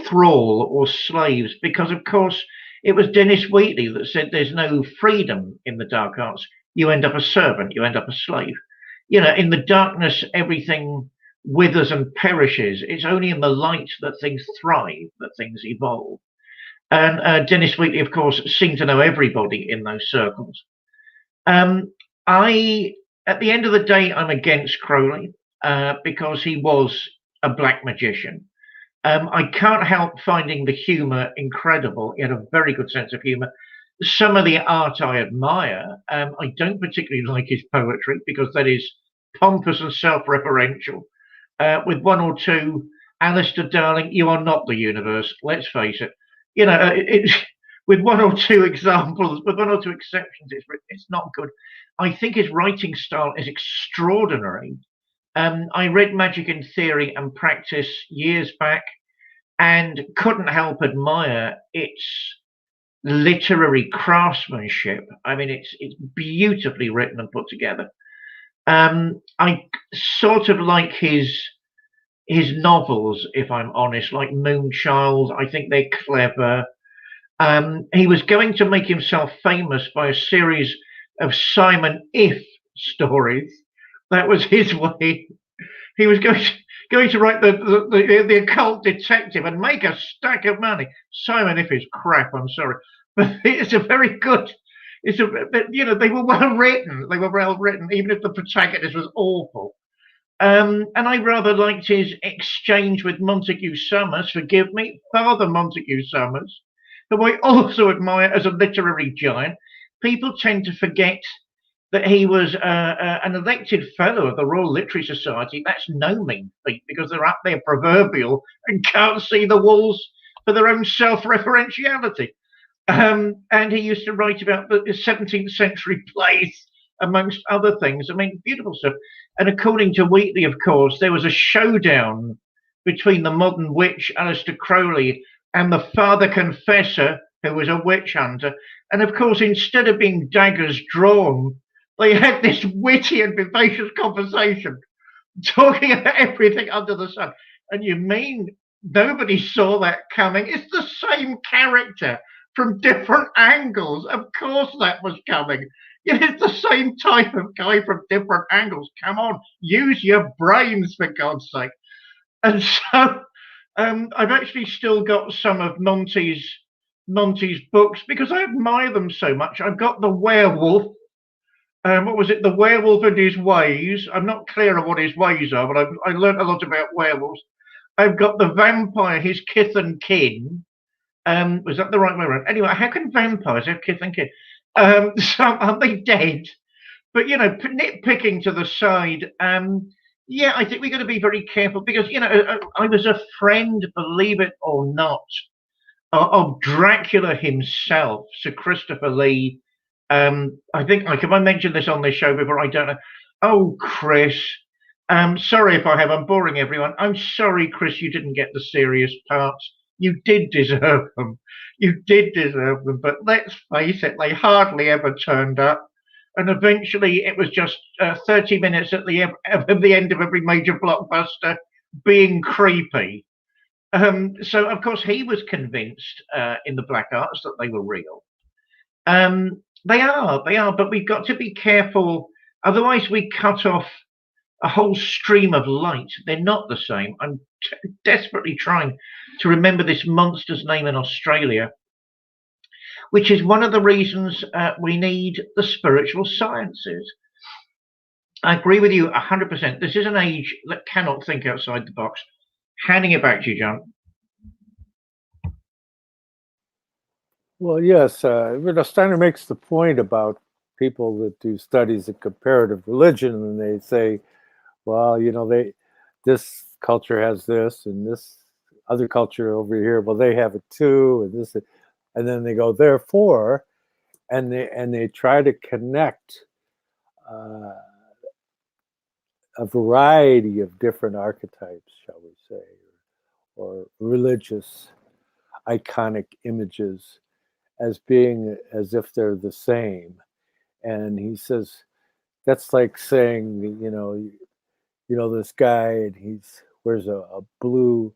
S2: thrall or slaves because, of course, it was Dennis Wheatley that said there's no freedom in the dark arts. You end up a servant, you end up a slave. You know, in the darkness, everything withers and perishes. It's only in the light that things thrive, that things evolve. And Dennis Wheatley, of course, seemed to know everybody in those circles. At the end of the day, I'm against Crowley because he was a black magician. I can't help finding the humor incredible. He had a very good sense of humor. Some of the art I admire. I don't particularly like his poetry because that is pompous and self-referential. With one or two, Alistair Darling, you are not the universe. Let's face it. You know, with one or two examples, with one or two exceptions, it's not good. I think his writing style is extraordinary. I read Magic in Theory and Practice years back and couldn't help admire its literary craftsmanship. I mean, it's beautifully written and put together. I sort of like his novels, if I'm honest, like Moonchild. I think they're clever. He was going to make himself famous by a series of Simon If stories. That was his way. He was going to write the occult detective and make a stack of money. Simon If is crap. I'm sorry, but it's a very good. You know, they were well written. They were well written, even if the protagonist was awful. And I rather liked his exchange with Montague Summers. Forgive me, Father Montague Summers, who I also admire as a literary giant. People tend to forget that he was an elected fellow of the Royal Literary Society. That's no mean feat because they're up there proverbial and can't see the walls for their own self-referentiality. And he used to write about the 17th century plays, amongst other things. I mean, beautiful stuff. And according to Wheatley, of course, there was a showdown between the modern witch, Aleister Crowley, and the Father Confessor, who was a witch hunter. And of course, instead of being daggers drawn, they had this witty and vivacious conversation, talking about everything under the sun. And you mean nobody saw that coming? It's the same character from different angles. Of course that was coming. It's the same type of guy from different angles. Come on, use your brains, for God's sake. And so I've actually still got some of Monty's books because I admire them so much. I've got The Werewolf. What was it? The Werewolf and His Ways. I'm not clear on what his ways are, but I learned a lot about werewolves. I've got The Vampire, His Kith and Kin. Was that the right way around? Anyway, how can vampires have kith and kin? So are they dead? But you know, nitpicking to the side. Yeah, I think we've got to be very careful because you know I was a friend, believe it or not, of Dracula himself, Sir Christopher Lee. I think have I mentioned this on this show before? I don't know. Oh, Chris. Sorry if I have. I'm boring everyone. I'm sorry, Chris, you didn't get the serious parts. You did deserve them. You did deserve them. But let's face it, they hardly ever turned up. And eventually it was just 30 minutes at the end of every major blockbuster being creepy. So, of course, he was convinced in the black arts that they were real. They are, but we've got to be careful. Otherwise, we cut off a whole stream of light. They're not the same. I'm desperately trying to remember this monster's name in Australia, which is one of the reasons we need the spiritual sciences. I agree with you 100%. This is an age that cannot think outside the box. Handing it back to you, John.
S1: Well, yes, Steiner makes the point about people that do studies of comparative religion, and they say, well, you know, this culture has this, and this other culture over here, well, they have it too, and this, and then they go, therefore, and they try to connect a variety of different archetypes, shall we say, or religious iconic images as being as if they're the same. And he says, that's like saying, this guy, and he's wears a blue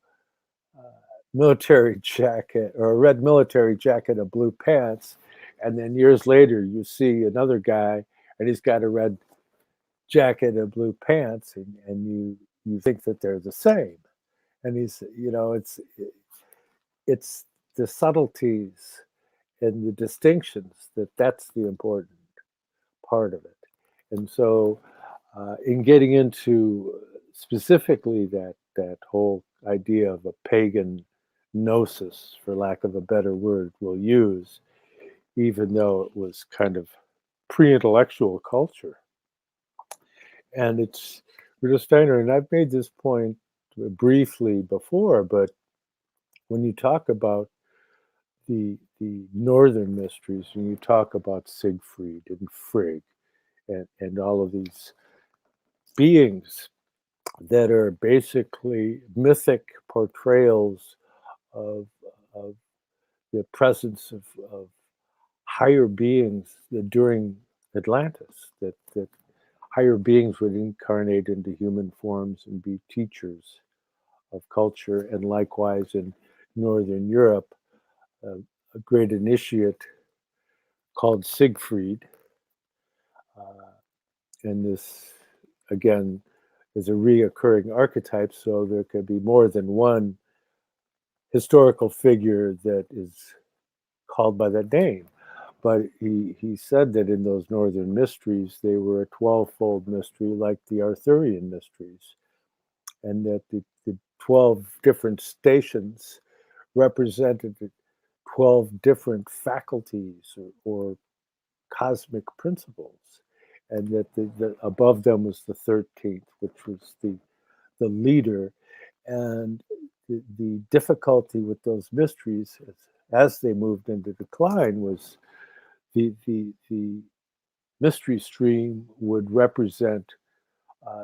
S1: military jacket, or a red military jacket and blue pants, and then years later you see another guy and he's got a red jacket and blue pants, and you think that they're the same. And it's the subtleties and the distinctions that's the important part of it. And so in getting into specifically that whole idea of a pagan gnosis, for lack of a better word, we'll use, even though it was kind of pre-intellectual culture. And it's Rudolf Steiner, and I've made this point briefly before, but when you talk about the northern mysteries, when you talk about Siegfried and Frigg and all of these beings that are basically mythic portrayals of the presence of higher beings during Atlantis, that higher beings would incarnate into human forms and be teachers of culture. And likewise in Northern Europe, a great initiate called Siegfried. And this, again, is a reoccurring archetype, so there could be more than one historical figure that is called by that name. But he said that in those northern mysteries, they were a 12-fold mystery like the Arthurian mysteries, and that the 12 different stations represented 12 different faculties or cosmic principles, and that the above them was the 13th, which was the leader. And the difficulty with those mysteries as they moved into decline was the mystery stream would represent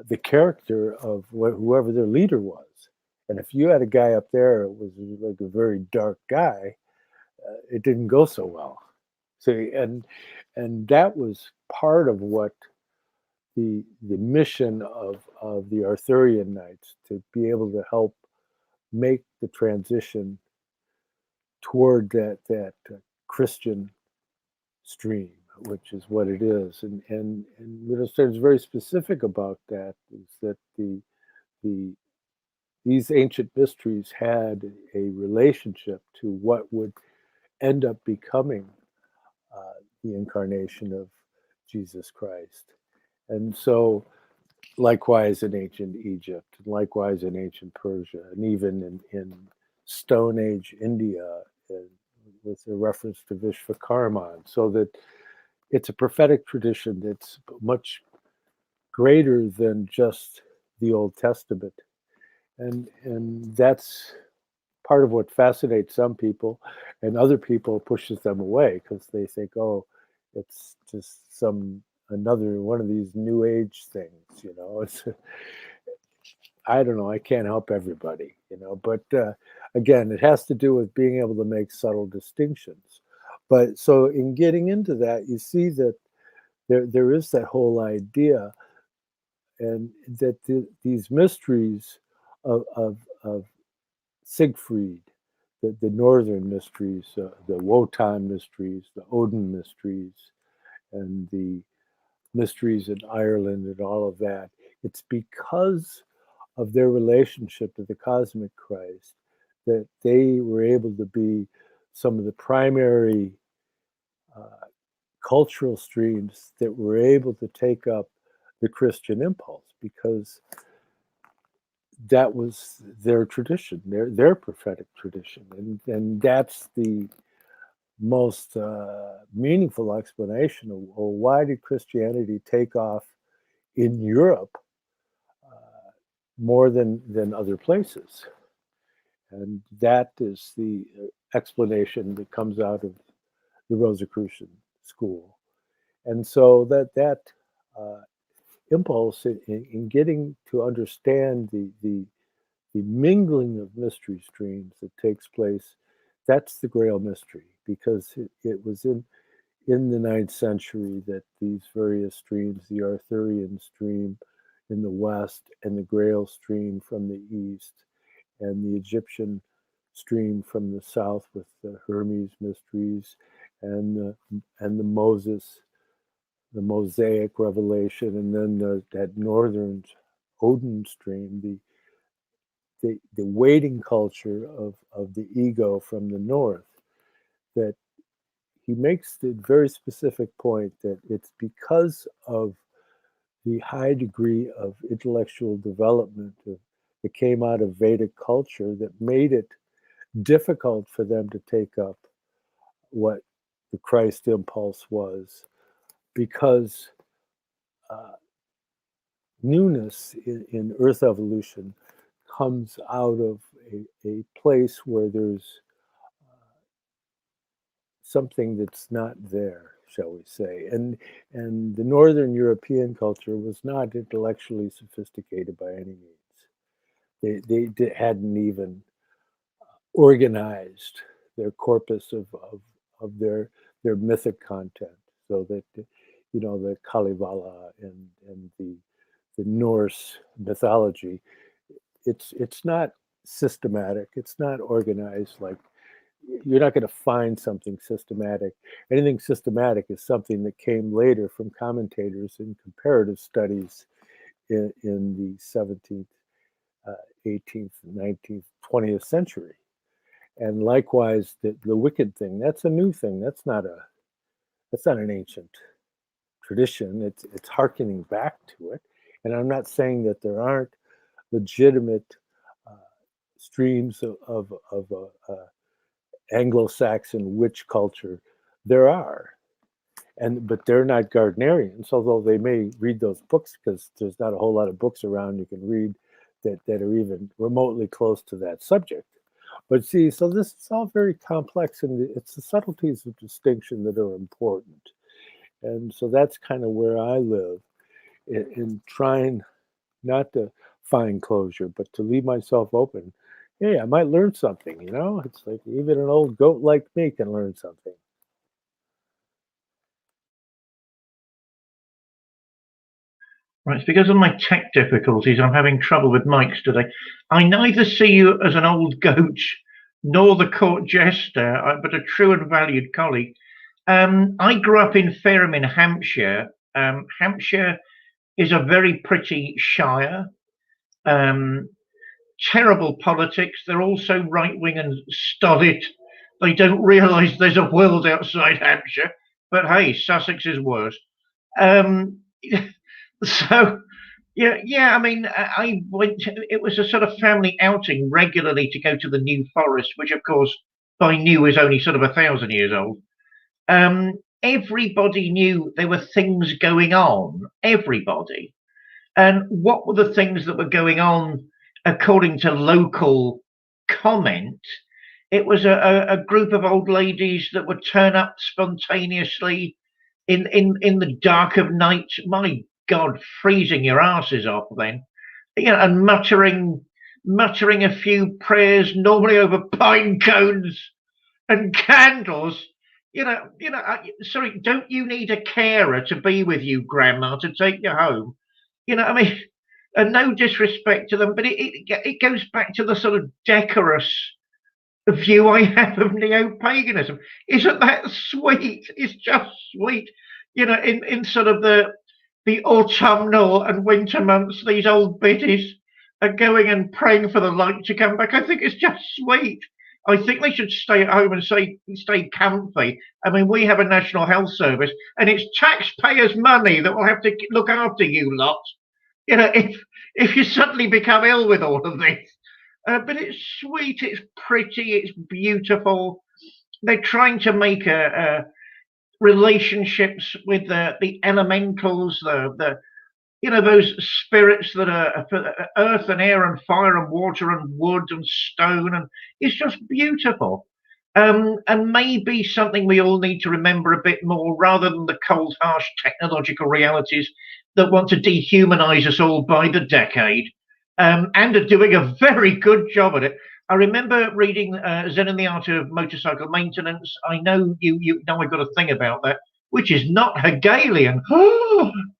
S1: the character of whoever their leader was. And if you had a guy up there who was like a very dark guy, it didn't go so well. So and that was part of what the mission of the Arthurian Knights, to be able to help make the transition toward that Christian stream, which is what it is. And Wittgenstein is very specific about that, is that these ancient mysteries had a relationship to what would end up becoming the incarnation of Jesus Christ. And so likewise in ancient Egypt, and likewise in ancient Persia, and even in Stone Age India, with a reference to Vishvakarman, so that it's a prophetic tradition that's much greater than just the Old Testament. And that's part of what fascinates some people, and other people pushes them away because they think, oh, it's just another one of these new age things, it's I don't know, I can't help everybody, but again, it has to do with being able to make subtle distinctions. But so in getting into that, you see that there is that whole idea, and that these mysteries of Siegfried, the northern mysteries, the Wotan mysteries, the Odin mysteries, and the mysteries in Ireland and all of that, it's because of their relationship to the cosmic Christ that they were able to be some of the primary cultural streams that were able to take up the Christian impulse, because that was their tradition, their prophetic tradition. And that's the most meaningful explanation of, well, why did Christianity take off in Europe more than other places? And that is the explanation that comes out of the Rosicrucian school. And so that impulse in getting to understand the mingling of mystery streams that takes place, that's the Grail mystery, because it was in in the 9th century that these various streams, the Arthurian stream in the west and the Grail stream from the east, and the Egyptian stream from the south with the Hermes mysteries and the Mosaic revelation, and then that northern Odin stream, the waiting culture of the ego from the north, that he makes the very specific point that it's because of the high degree of intellectual development that came out of Vedic culture that made it difficult for them to take up what the Christ impulse was, because newness in Earth evolution comes out of a place where there's something that's not there, shall we say. And the Northern European culture was not intellectually sophisticated by any means. They hadn't even organized their corpus of their mythic content, so that the Kalevala and the Norse mythology, it's not systematic, it's not organized. Like, you're not going to find something systematic. Anything systematic is something that came later from commentators in comparative studies in the 17th, 18th, 19th, 20th century. And likewise, the wicked thing, that's a new thing. That's not an ancient tradition. It's hearkening back to it. And I'm not saying that there aren't legitimate streams of Anglo-Saxon witch culture. There are, but they're not Gardnerians, although they may read those books, because there's not a whole lot of books around you can read that are even remotely close to that subject. But see, so this is all very complex, and it's the subtleties of distinction that are important. And so that's kind of where I live, in trying not to find closure, but to leave myself open. Hey, I might learn something, It's like even an old goat like me can learn something.
S2: Right, it's because of my tech difficulties, I'm having trouble with mics today. I neither see you as an old goat nor the court jester, but a true and valued colleague. I grew up in Fareham in Hampshire. Hampshire is a very pretty shire. Terrible politics. They're also right-wing and stolid. They don't realise there's a world outside Hampshire. But hey, Sussex is worse. So, yeah. I mean, I went. It was a sort of family outing regularly to go to the New Forest, which, of course, by new is only sort of 1,000 years old. Everybody knew there were things going on. Everybody. And what were the things that were going on according to local comment? It was a group of old ladies that would turn up spontaneously in the dark of night. My God, freezing your asses off then, and muttering a few prayers, normally over pine cones and candles. Sorry, don't you need a carer to be with you, Grandma, to take you home? I mean, and no disrespect to them, but it goes back to the sort of decorous view I have of neo-paganism. Isn't that sweet? It's just sweet. In sort of the autumnal and winter months, these old biddies are going and praying for the light to come back. I think it's just sweet. I think they should stay at home and stay comfy. I mean, we have a National Health Service, and it's taxpayers' money that will have to look after you lot. If you suddenly become ill with all of this. But it's sweet, it's pretty, it's beautiful. They're trying to make relationships with the elementals, those spirits that are earth and air and fire and water and wood and stone, and it's just beautiful. And maybe something we all need to remember a bit more, rather than the cold, harsh technological realities that want to dehumanize us all by the decade, and are doing a very good job at it. I remember reading Zen and the Art of Motorcycle Maintenance. I know you know I've got a thing about that. which is not Hegelian.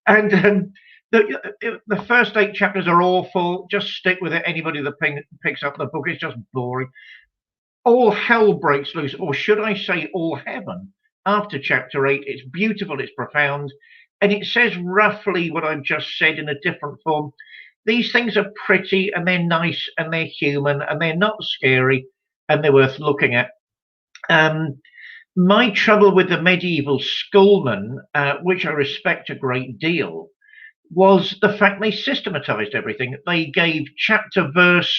S2: And the first 8 chapters are awful. Just stick with it. Anybody that picks up the book, it's just boring. All hell breaks loose, or should I say all heaven, after chapter 8. It's beautiful, it's profound, and it says roughly what I've just said in a different form. These things are pretty, and they're nice, and they're human, and they're not scary, and they're worth looking at. My trouble with the medieval schoolmen, which I respect a great deal, was the fact they systematized everything. They gave chapter, verse,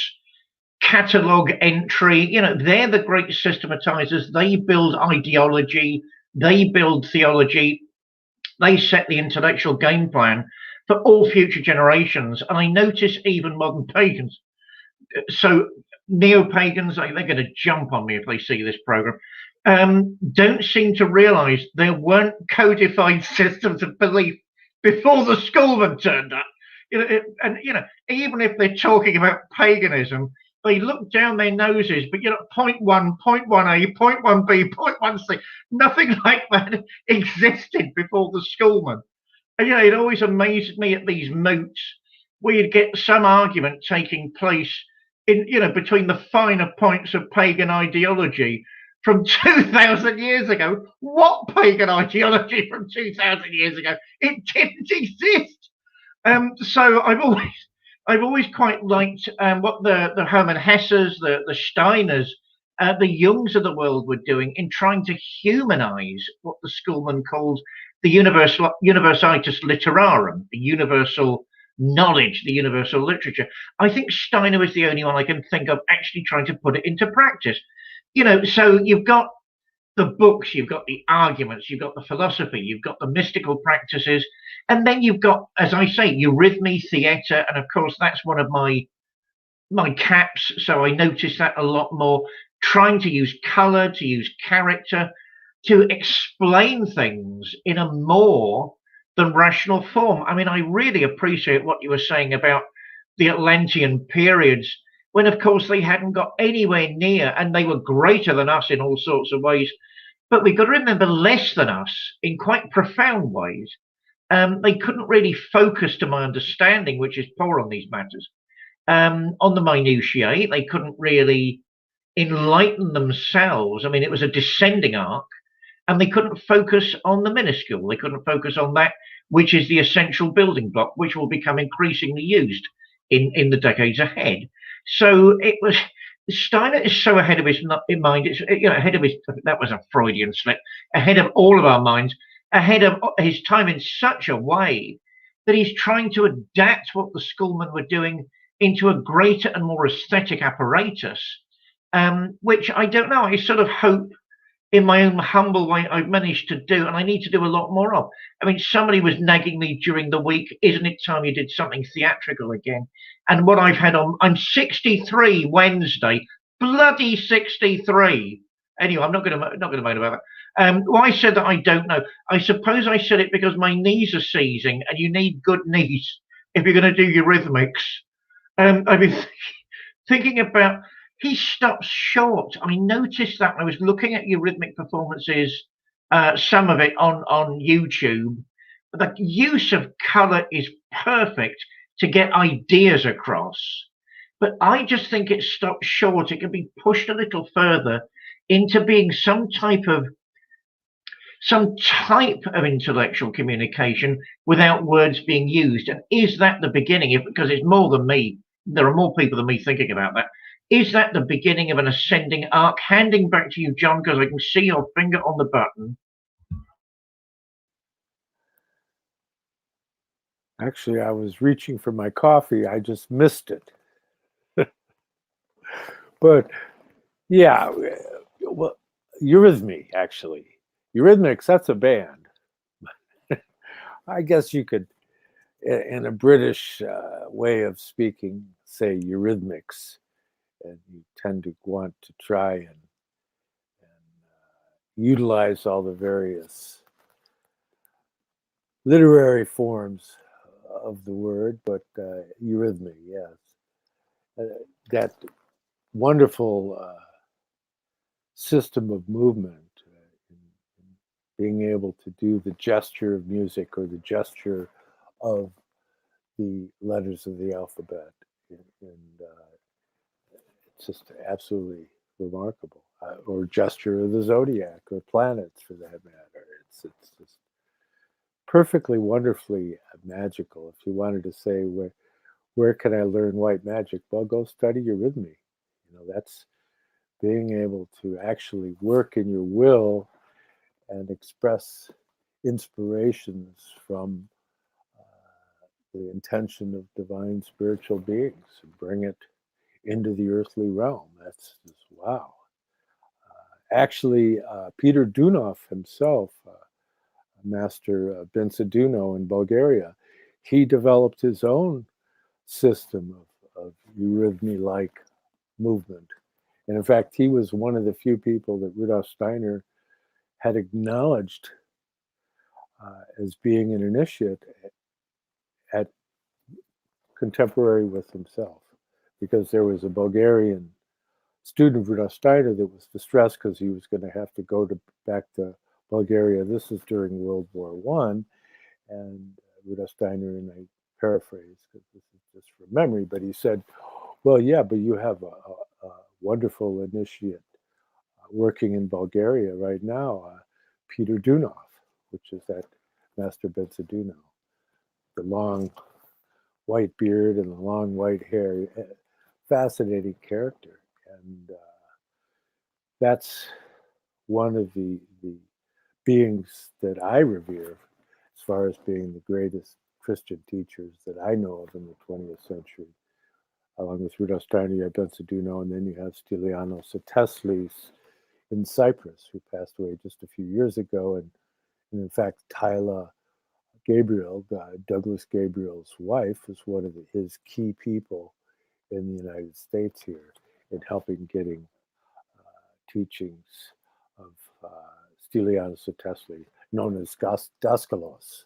S2: catalogue entry. They're the great systematizers. They build ideology, they build theology, they set the intellectual game plan for all future generations. And I notice even modern pagans, so neo-pagans, they're going to jump on me if they see this program, don't seem to realize there weren't codified systems of belief before the schoolmen turned up. Even if they're talking about paganism, they look down their noses, but point 1, point 1a, point 1b, point 1c, nothing like that existed before the schoolmen. And it always amazed me at these moots where you'd get some argument taking place in between the finer points of pagan ideology from 2,000 years ago. What pagan ideology from 2,000 years ago? It didn't exist. So I've always quite liked what the Hermann Hesses, the Steiners, the Jungs of the world were doing in trying to humanize what the schoolmen called the universitas literarum, the universal knowledge, the universal literature. I think Steiner was the only one I can think of actually trying to put it into practice. So you've got the books, you've got the arguments, you've got the philosophy, you've got the mystical practices, and then you've got, as I say, eurythmy, theatre, and of course that's one of my caps, so I notice that a lot more, trying to use colour, to use character, to explain things in a more than rational form. I mean, I really appreciate what you were saying about the Atlantean periods, when of course they hadn't got anywhere near, and they were greater than us in all sorts of ways, but we've got to remember, less than us in quite profound ways. They couldn't really focus, to my understanding, which is poor on these matters, on the minutiae. They couldn't really enlighten themselves. I mean, it was a descending arc, and they couldn't focus on the minuscule. They couldn't focus on that which is the essential building block, which will become increasingly used in the decades ahead. So it was, Steiner is so ahead of his mind. It's ahead of his, that was a Freudian slip, ahead of all of our minds, ahead of his time in such a way that he's trying to adapt what the schoolmen were doing into a greater and more aesthetic apparatus, which I don't know. I sort of hope, in my own humble way, I've managed to do, and I need to do a lot more of. I mean, somebody was nagging me during the week, isn't it time you did something theatrical again? And what I've had on, I'm 63 Wednesday, bloody 63. Anyway, I'm not going to moan about that. Well, I said that I don't know. I suppose I said it because my knees are seizing, and you need good knees if you're going to do eurythmics. I've been thinking about, he stops short. I noticed that I was looking at eurythmic performances, some of it on YouTube. The use of color is perfect to get ideas across. But I just think it stops short. It can be pushed a little further into being some type of intellectual communication without words being used. And is that the beginning? Because it's more than me. There are more people than me thinking about that. Is that the beginning of an ascending arc? Handing back to you, John, because I can see your finger on the button.
S1: Actually, I was reaching for my coffee. I just missed it. But yeah, well, Eurythmy, actually. Eurythmics, that's a band. I guess you could, in a British way of speaking, say Eurythmics. And you tend to want to try and utilize all the various literary forms of the word, but eurythmy, yes. That wonderful system of movement, being able to do the gesture of music or the gesture of the letters of the alphabet. And it's just absolutely remarkable. Or gesture of the zodiac or planets, for that matter. It's just perfectly, wonderfully magical. If you wanted to say, where can I learn white magic? Well, go study eurythmy. That's being able to actually work in your will and express inspirations from the intention of divine spiritual beings and bring it into the earthly realm. That's just wow. Actually, Peter Dunov himself, Master Bensaduno in Bulgaria, he developed his own system of eurythmy-like movement. And in fact, he was one of the few people that Rudolf Steiner had acknowledged as being an initiate at contemporary with himself, because there was a Bulgarian student of Rudolf Steiner that was distressed because he was going to have to go back to Bulgaria. This is during World War I, and Rudolf Steiner, and I paraphrase because this is just from memory, but he said, well, yeah, but you have a wonderful initiate working in Bulgaria right now, Peter Dunov, which is that Master Bensaduno, the long white beard and the long white hair, fascinating character. And that's one of the beings that I revere as far as being the greatest Christian teachers that I know of in the 20th century. Along with Rudolf Steiner, you have Bensaduno, and then you have Stylianos Ateslis in Cyprus, who passed away just a few years ago. And in fact, Tyla Gabriel, Douglas Gabriel's wife, is one of his key people in the United States here in helping getting teachings of Stylianos Atesli, known as Daskalos,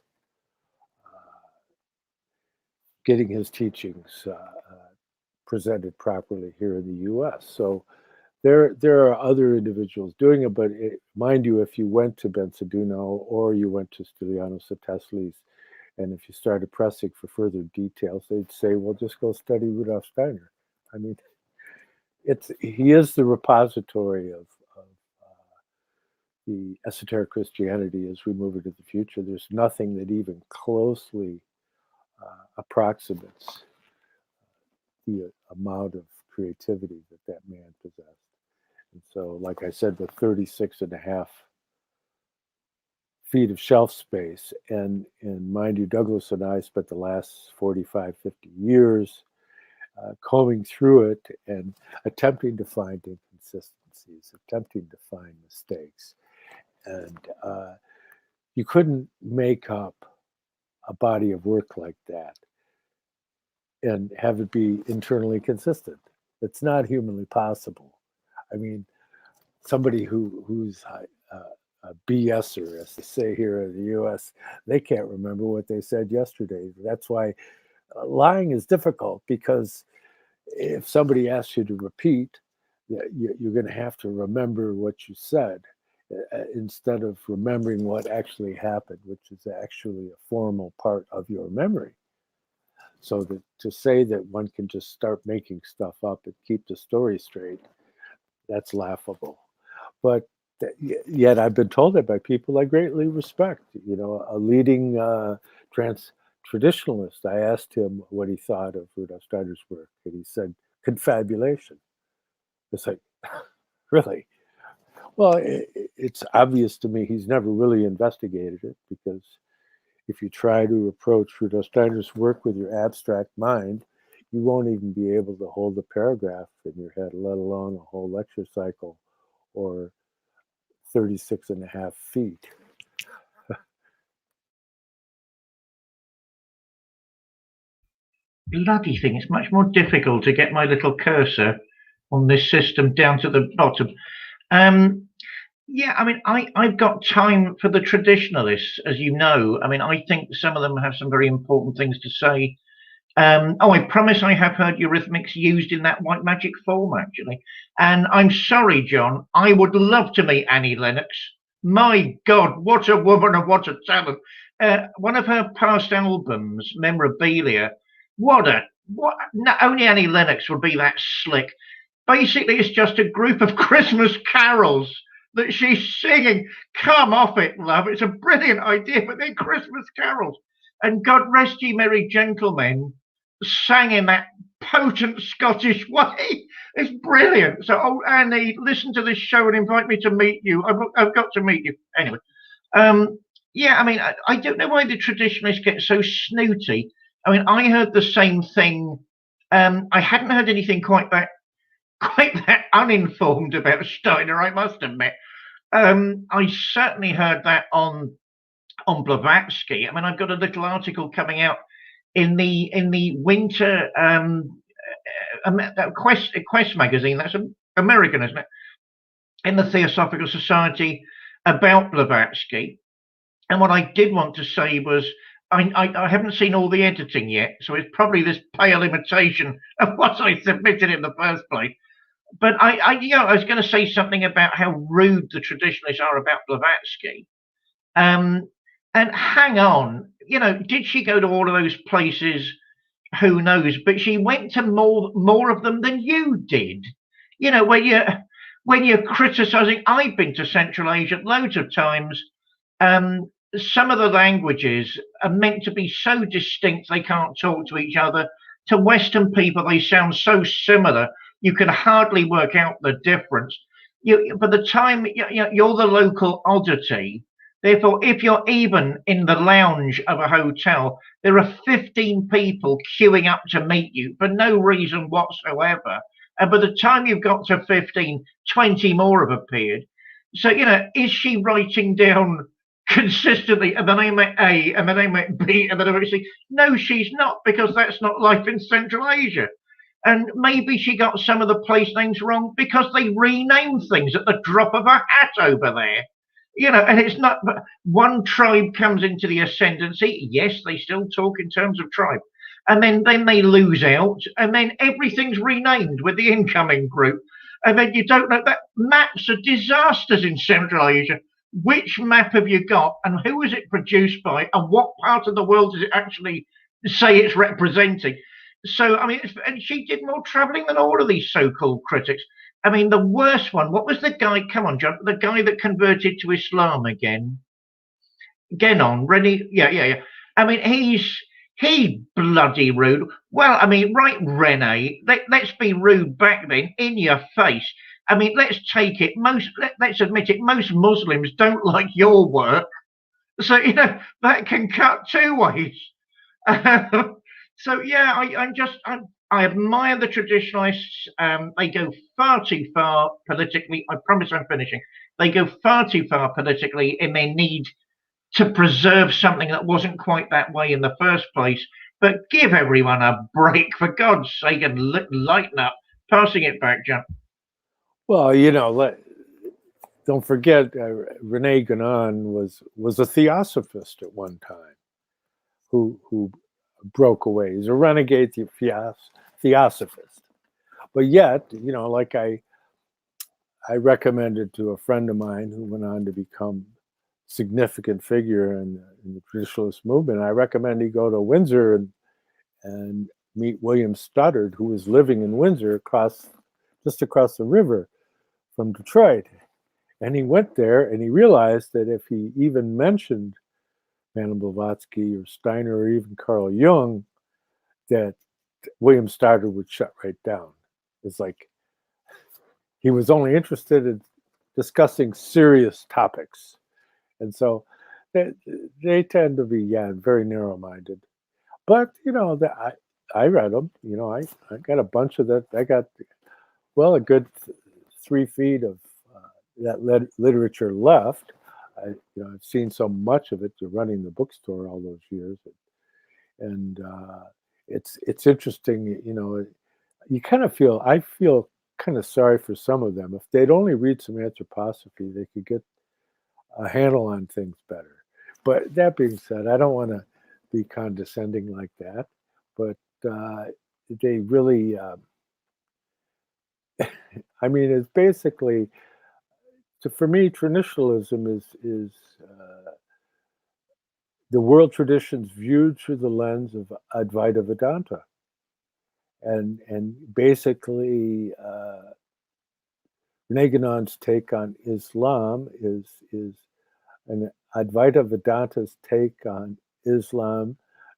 S1: getting his teachings presented properly here in the U.S. So there are other individuals doing it, but mind you, if you went to Bensaduno or you went to Stylianos Ateslis, and if you started pressing for further details, they'd say, well, just go study Rudolf Steiner. I mean, he is the repository of the esoteric Christianity as we move into the future. There's nothing that even closely approximates the amount of creativity that man possessed. And so, like I said, with 36.5 feet of shelf space, and mind you, Douglas and I spent the last 45, 50 years combing through it and attempting to find inconsistencies, attempting to find mistakes. And you couldn't make up a body of work like that and have it be internally consistent. It's not humanly possible. I mean, somebody who's a BSer, as they say here in the U.S., they can't remember what they said yesterday. That's why lying is difficult, because if somebody asks you to repeat, you're going to have to remember what you said instead of remembering what actually happened, which is actually a formal part of your memory. So that to say that one can just start making stuff up and keep the story straight, that's laughable. But yet I've been told that by people I greatly respect. A leading traditionalist, I asked him what he thought of Rudolf Steiner's work, and he said, confabulation. It's like, really? Well, it's obvious to me he's never really investigated it, because if you try to approach Rudolf Steiner's work with your abstract mind, you won't even be able to hold a paragraph in your head, let alone a whole lecture cycle or 36.5 feet.
S2: Bloody thing, it's much more difficult to get my little cursor on this system down to the bottom. Yeah, I mean, I've got time for the traditionalists, as you know. I mean, I think some of them have some very important things to say. I promise I have heard eurythmics used in that white magic form, actually. And I'm sorry, John, I would love to meet Annie Lennox, My God, what a woman and what a talent. One of her past albums, Memorabilia, what, not only Annie Lennox would be that slick. Basically, it's just a group of Christmas carols that she's singing. Come off it, love. It's a brilliant idea, but they're Christmas carols. And God rest ye merry gentlemen sang in that potent Scottish way. It's brilliant. So, oh, Annie, listen to this show and invite me to meet you. I've got to meet you. Anyway, yeah, I mean, I don't know why the traditionalists get so snooty. I mean, I heard the same thing. I hadn't heard anything quite that uninformed about Steiner, I must admit. I certainly heard that on Blavatsky. I mean, I've got a little article coming out in the winter Quest magazine. That's American, isn't it? In the Theosophical Society about Blavatsky. And what I did want to say was, I haven't seen all the editing yet, so it's probably this pale imitation of what I submitted in the first place. But I was going to say something about how rude the traditionalists are about Blavatsky. And hang on, did she go to all of those places? Who knows? But she went to more of them than you did. When you're criticizing, I've been to Central Asia loads of times. Some of the languages are meant to be so distinct they can't talk to each other. To Western people, they sound so similar you can hardly work out the difference. By the time you're the local oddity, therefore, if you're even in the lounge of a hotel, there are 15 people queuing up to meet you for no reason whatsoever. And by the time you've got to 15, 20 more have appeared. So, is she writing down consistently and then I met A and then I met B and then I met C? No, she's not, because that's not life in Central Asia. And maybe she got some of the place names wrong because they rename things at the drop of a hat over there. And it's not, one tribe comes into the ascendancy. Yes, they still talk in terms of tribe. And then they lose out, and then everything's renamed with the incoming group. And then you don't know. That maps are disasters in Central Asia. Which map have you got, and who is it produced by, and what part of the world does it actually say it's representing? So, I mean, and she did more traveling than all of these so-called critics. I mean, the worst one, what was the guy, come on, John, the guy that converted to Islam again? Genon, really? Yeah. I mean, he bloody rude. Well, I mean, right, Rene, let's be rude back then, in your face. I mean, let's take it, let's admit it, most Muslims don't like your work. So, that can cut two ways. So, yeah, I admire the traditionalists. They go far too far politically. I promise I'm finishing. They go far too far politically in their need to preserve something that wasn't quite that way in the first place. But give everyone a break, for God's sake, and lighten up. Passing it back, John.
S1: Well, don't forget, Rene Guénon was a theosophist at one time, who broke away. He's a renegade theosophist. But yet, like I recommended to a friend of mine who went on to become a significant figure in the traditionalist movement, I recommend he go to Windsor and meet William Studdard, who was living in Windsor just across the river from Detroit. And he went there and he realized that if he even mentioned Madame Blavatsky or Steiner or even Carl Jung, that William Studdard would shut right down. It's like he was only interested in discussing serious topics. And so they tend to be, very narrow-minded. But, I read them. I got a bunch of that. I got, a good 3 feet of that literature left. I've seen so much of it running the bookstore all those years, and it's interesting. You kind of I feel kind of sorry for some of them. If they'd only read some anthroposophy, they could get a handle on things better. But that being said, I don't want to be condescending like that. But they really, I mean, it's basically for me, traditionalism is the world traditions viewed through the lens of Advaita Vedanta, and basically Rene Ganon's take on Islam is an Advaita Vedanta's take on Islam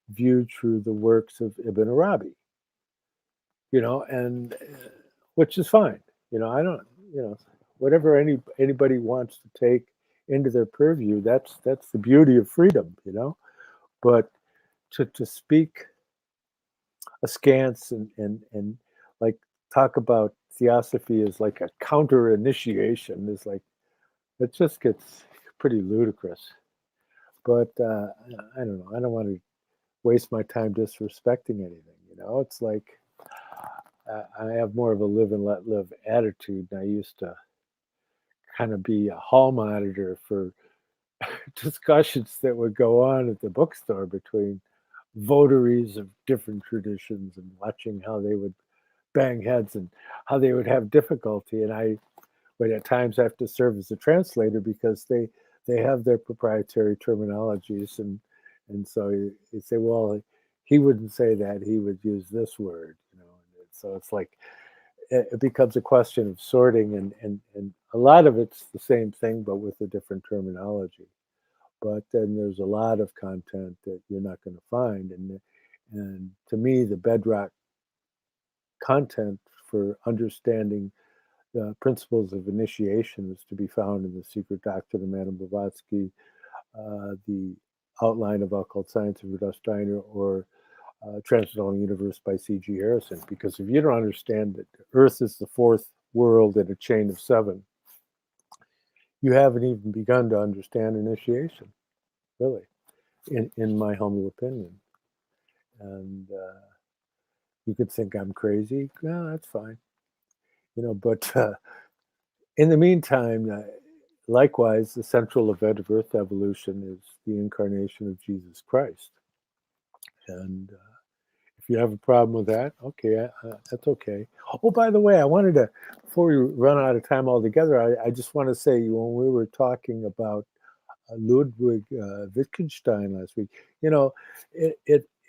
S1: viewed through the works of Ibn Arabi. And which is fine. I don't, whatever anybody wants to take into their purview, that's the beauty of freedom, But to speak askance and like talk about theosophy as like a counter initiation is like, it just gets pretty ludicrous. But I don't know. I don't want to waste my time disrespecting anything. It's like I have more of a live and let live attitude. And I used to kind of be a hall monitor for discussions that would go on at the bookstore between votaries of different traditions and watching how they would bang heads and how they would have difficulty. And I would at times have to serve as a translator because they have their proprietary terminologies. And so you say, well, he wouldn't say that, he would use this word, So it's like, it becomes a question of sorting, and a lot of it's the same thing, but with a different terminology. But then there's a lot of content that you're not going to find. And to me, the bedrock content for understanding the principles of initiation is to be found in the Secret Doctrine of Madame Blavatsky, the Outline of Occult Science of Rudolf Steiner, or Transcendental Universe by C.G. Harrison. Because if you don't understand that Earth is the fourth world in a chain of 7, you haven't even begun to understand initiation, really, in my humble opinion. And you could think I'm crazy. No, that's fine. But in the meantime, likewise, the central event of Earth evolution is the incarnation of Jesus Christ. And if you have a problem with that, okay, that's okay. Oh, by the way, I wanted to, before we run out of time altogether, I just want to say, when we were talking about Ludwig Wittgenstein last week,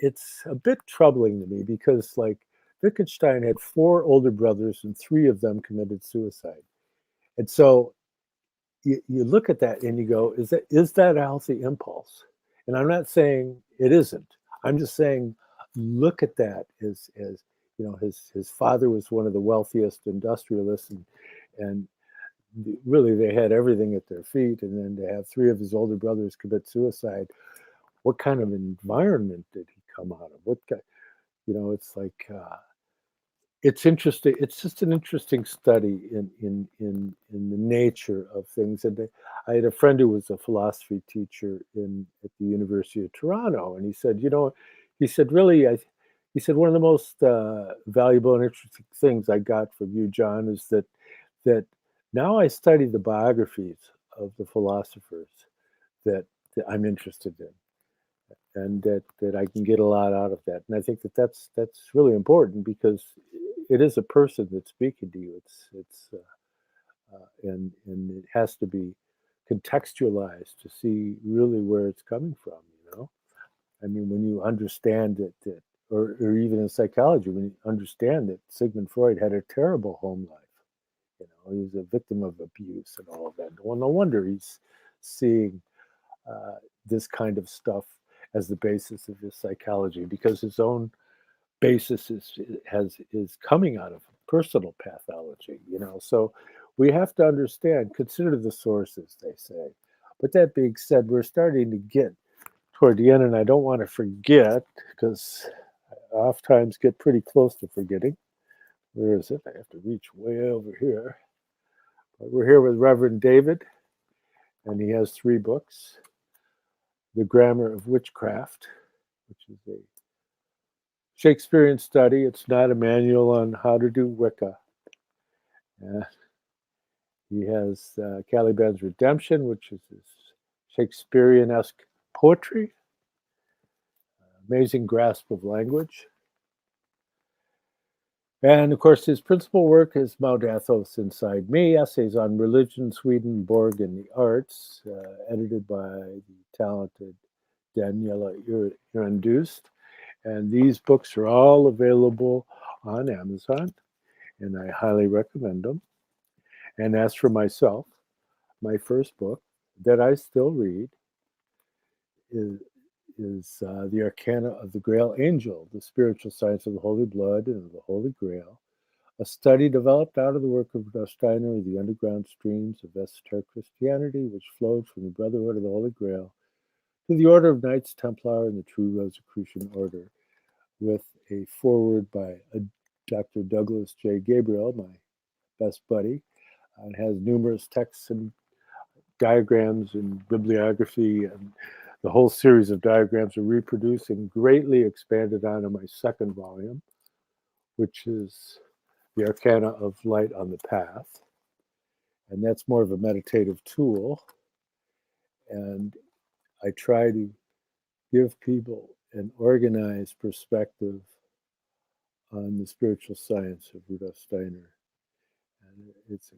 S1: it's a bit troubling to me because, like, Wittgenstein had 4 older brothers and 3 of them committed suicide. And so you look at that and you go, is that a healthy impulse? And I'm not saying it isn't. I'm just saying, look at that as his father was one of the wealthiest industrialists, and really they had everything at their feet, and then to have 3 of his older brothers commit suicide, what kind of environment did he come out of? What kind, it's like, it's interesting. It's just an interesting study in the nature of things. And I had a friend who was a philosophy teacher at the University of Toronto, and he said, really, he said, one of the most valuable and interesting things I got from you, John, is that now I study the biographies of the philosophers that I'm interested in, and that I can get a lot out of that. And I think that's really important, because it is a person that's speaking to you. And it has to be contextualized to see really where it's coming from. I mean, when you understand that or even in psychology, when you understand that Sigmund Freud had a terrible home life, he was a victim of abuse and all of that. Well, no wonder he's seeing this kind of stuff as the basis of his psychology, because his own basis is coming out of personal pathology. So we have to understand, consider the sources, they say. But that being said, we're starting to get toward the end, and I don't want to forget, because I oftentimes get pretty close to forgetting. Where is it? I have to reach way over here. But we're here with Reverend David, and he has 3 books. The Grammar of Witchcraft, which is a Shakespearean study. It's not a manual on how to do Wicca. He has Caliban's Redemption, which is his Shakespearean-esque poetry. Amazing grasp of language. And of course, his principal work is Mount Athos Inside Me, Essays on Religion, Swedenborg and the Arts, edited by the talented Daniela Irandust. And these books are all available on Amazon, and I highly recommend them. And as for myself, my first book that I still read is The Arcana of the Grail Angel, the spiritual science of the Holy Blood and of the Holy Grail, a study developed out of the work of Rudolf Steiner, the underground streams of esoteric Christianity, which flowed from the Brotherhood of the Holy Grail to the Order of Knights Templar and the True Rosicrucian Order, with a foreword by Dr. Douglas J. Gabriel, my best buddy. It has numerous texts and diagrams and bibliography, and the whole series of diagrams are reproduced and greatly expanded on in my second volume, which is The Arcana of Light on the Path. And that's more of a meditative tool. And I try to give people an organized perspective on the spiritual science of Rudolf Steiner. And it's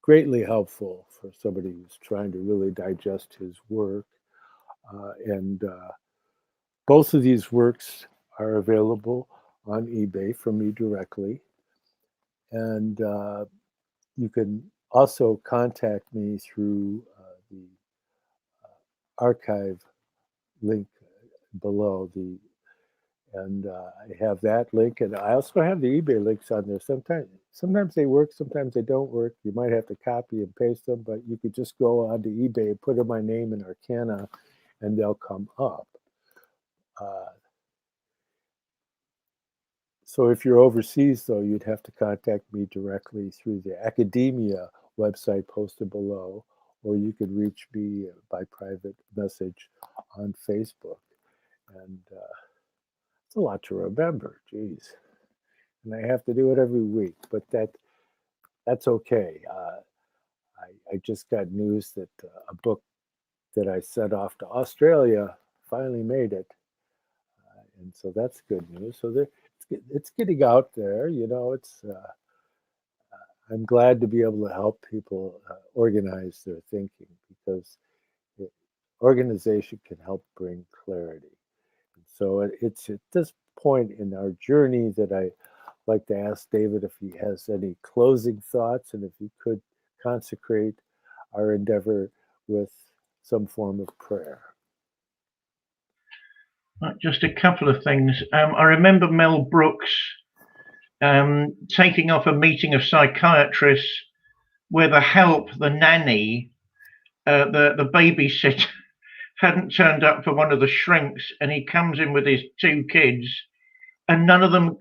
S1: greatly helpful for somebody who's trying to really digest his work. And both of these works are available on eBay from me directly. And you can also contact me through the archive link below. And I have that link, and I also have the eBay links on there. Sometimes they work, sometimes they don't work. You might have to copy and paste them, but you could just go onto eBay and put in my name in Arcana, and they'll come up. So if you're overseas, though, you'd have to contact me directly through the academia website posted below, or you could reach me by private message on Facebook. And it's a lot to remember, geez. And I have to do it every week, but that's okay. I just got news that a book that I sent off to Australia finally made it. And so that's good news. So it's getting out there, you know. I'm glad to be able to help people organize their thinking, because organization can help bring clarity. And so it's at this point in our journey that I like to ask David if he has any closing thoughts, and if he could consecrate our endeavor with some form of prayer.
S2: Just a couple of things. I remember Mel Brooks taking off a meeting of psychiatrists where the help, the nanny, the babysitter, hadn't turned up for one of the shrinks, and he comes in with his two kids, and none of them,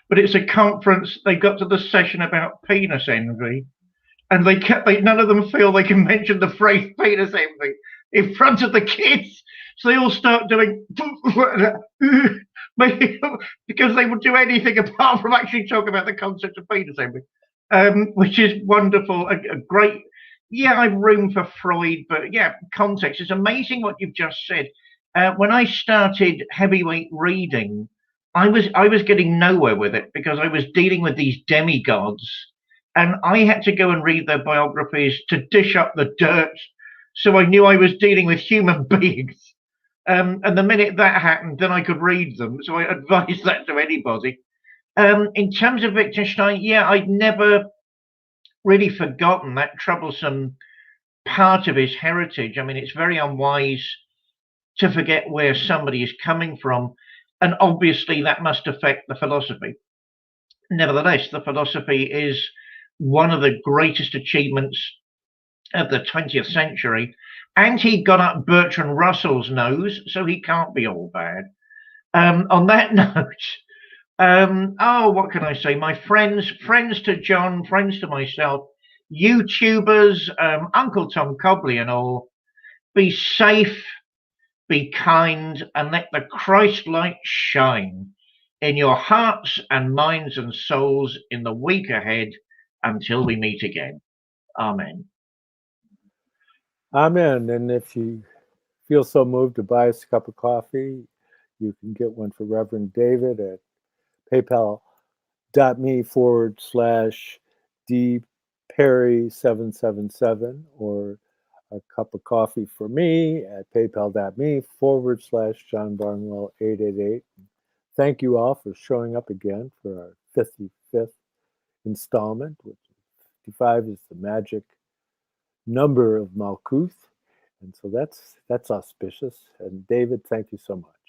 S2: but it's a conference, they got to the session about penis envy, and none of them feel they can mention the phrase penis envy in front of the kids. So they all start doing because they would do anything apart from actually talk about the concept of penis envy, which is wonderful. A great, yeah, I've room for Freud, but yeah, context. It's amazing what you've just said. When I started heavyweight reading, I was getting nowhere with it, because I was dealing with these demigods, and I had to go and read their biographies to dish up the dirt, so I knew I was dealing with human beings. And the minute that happened, then I could read them. So I advise that to anybody. In terms of Wittgenstein, yeah, I'd never really forgotten that troublesome part of his heritage. I mean, it's very unwise to forget where somebody is coming from, and obviously that must affect the philosophy. Nevertheless, the philosophy is one of the greatest achievements of the 20th century, and he got up Bertrand Russell's nose, so he can't be all bad. On that note, what can I say? My friends to John, friends to myself, YouTubers, Uncle Tom Cobley and all, be safe, be kind, and let the Christ light shine in your hearts and minds and souls in the week ahead, until we meet again. Amen.
S1: Amen. And if you feel so moved to buy us a cup of coffee, you can get one for Reverend David at PayPal paypal.me/dperry777 or a cup of coffee for me at paypal.me/John Barnwell 888. Thank you all for showing up again for our 55th installment, which 55 is the magic number of Malkuth. And so that's auspicious. And David, thank you so much.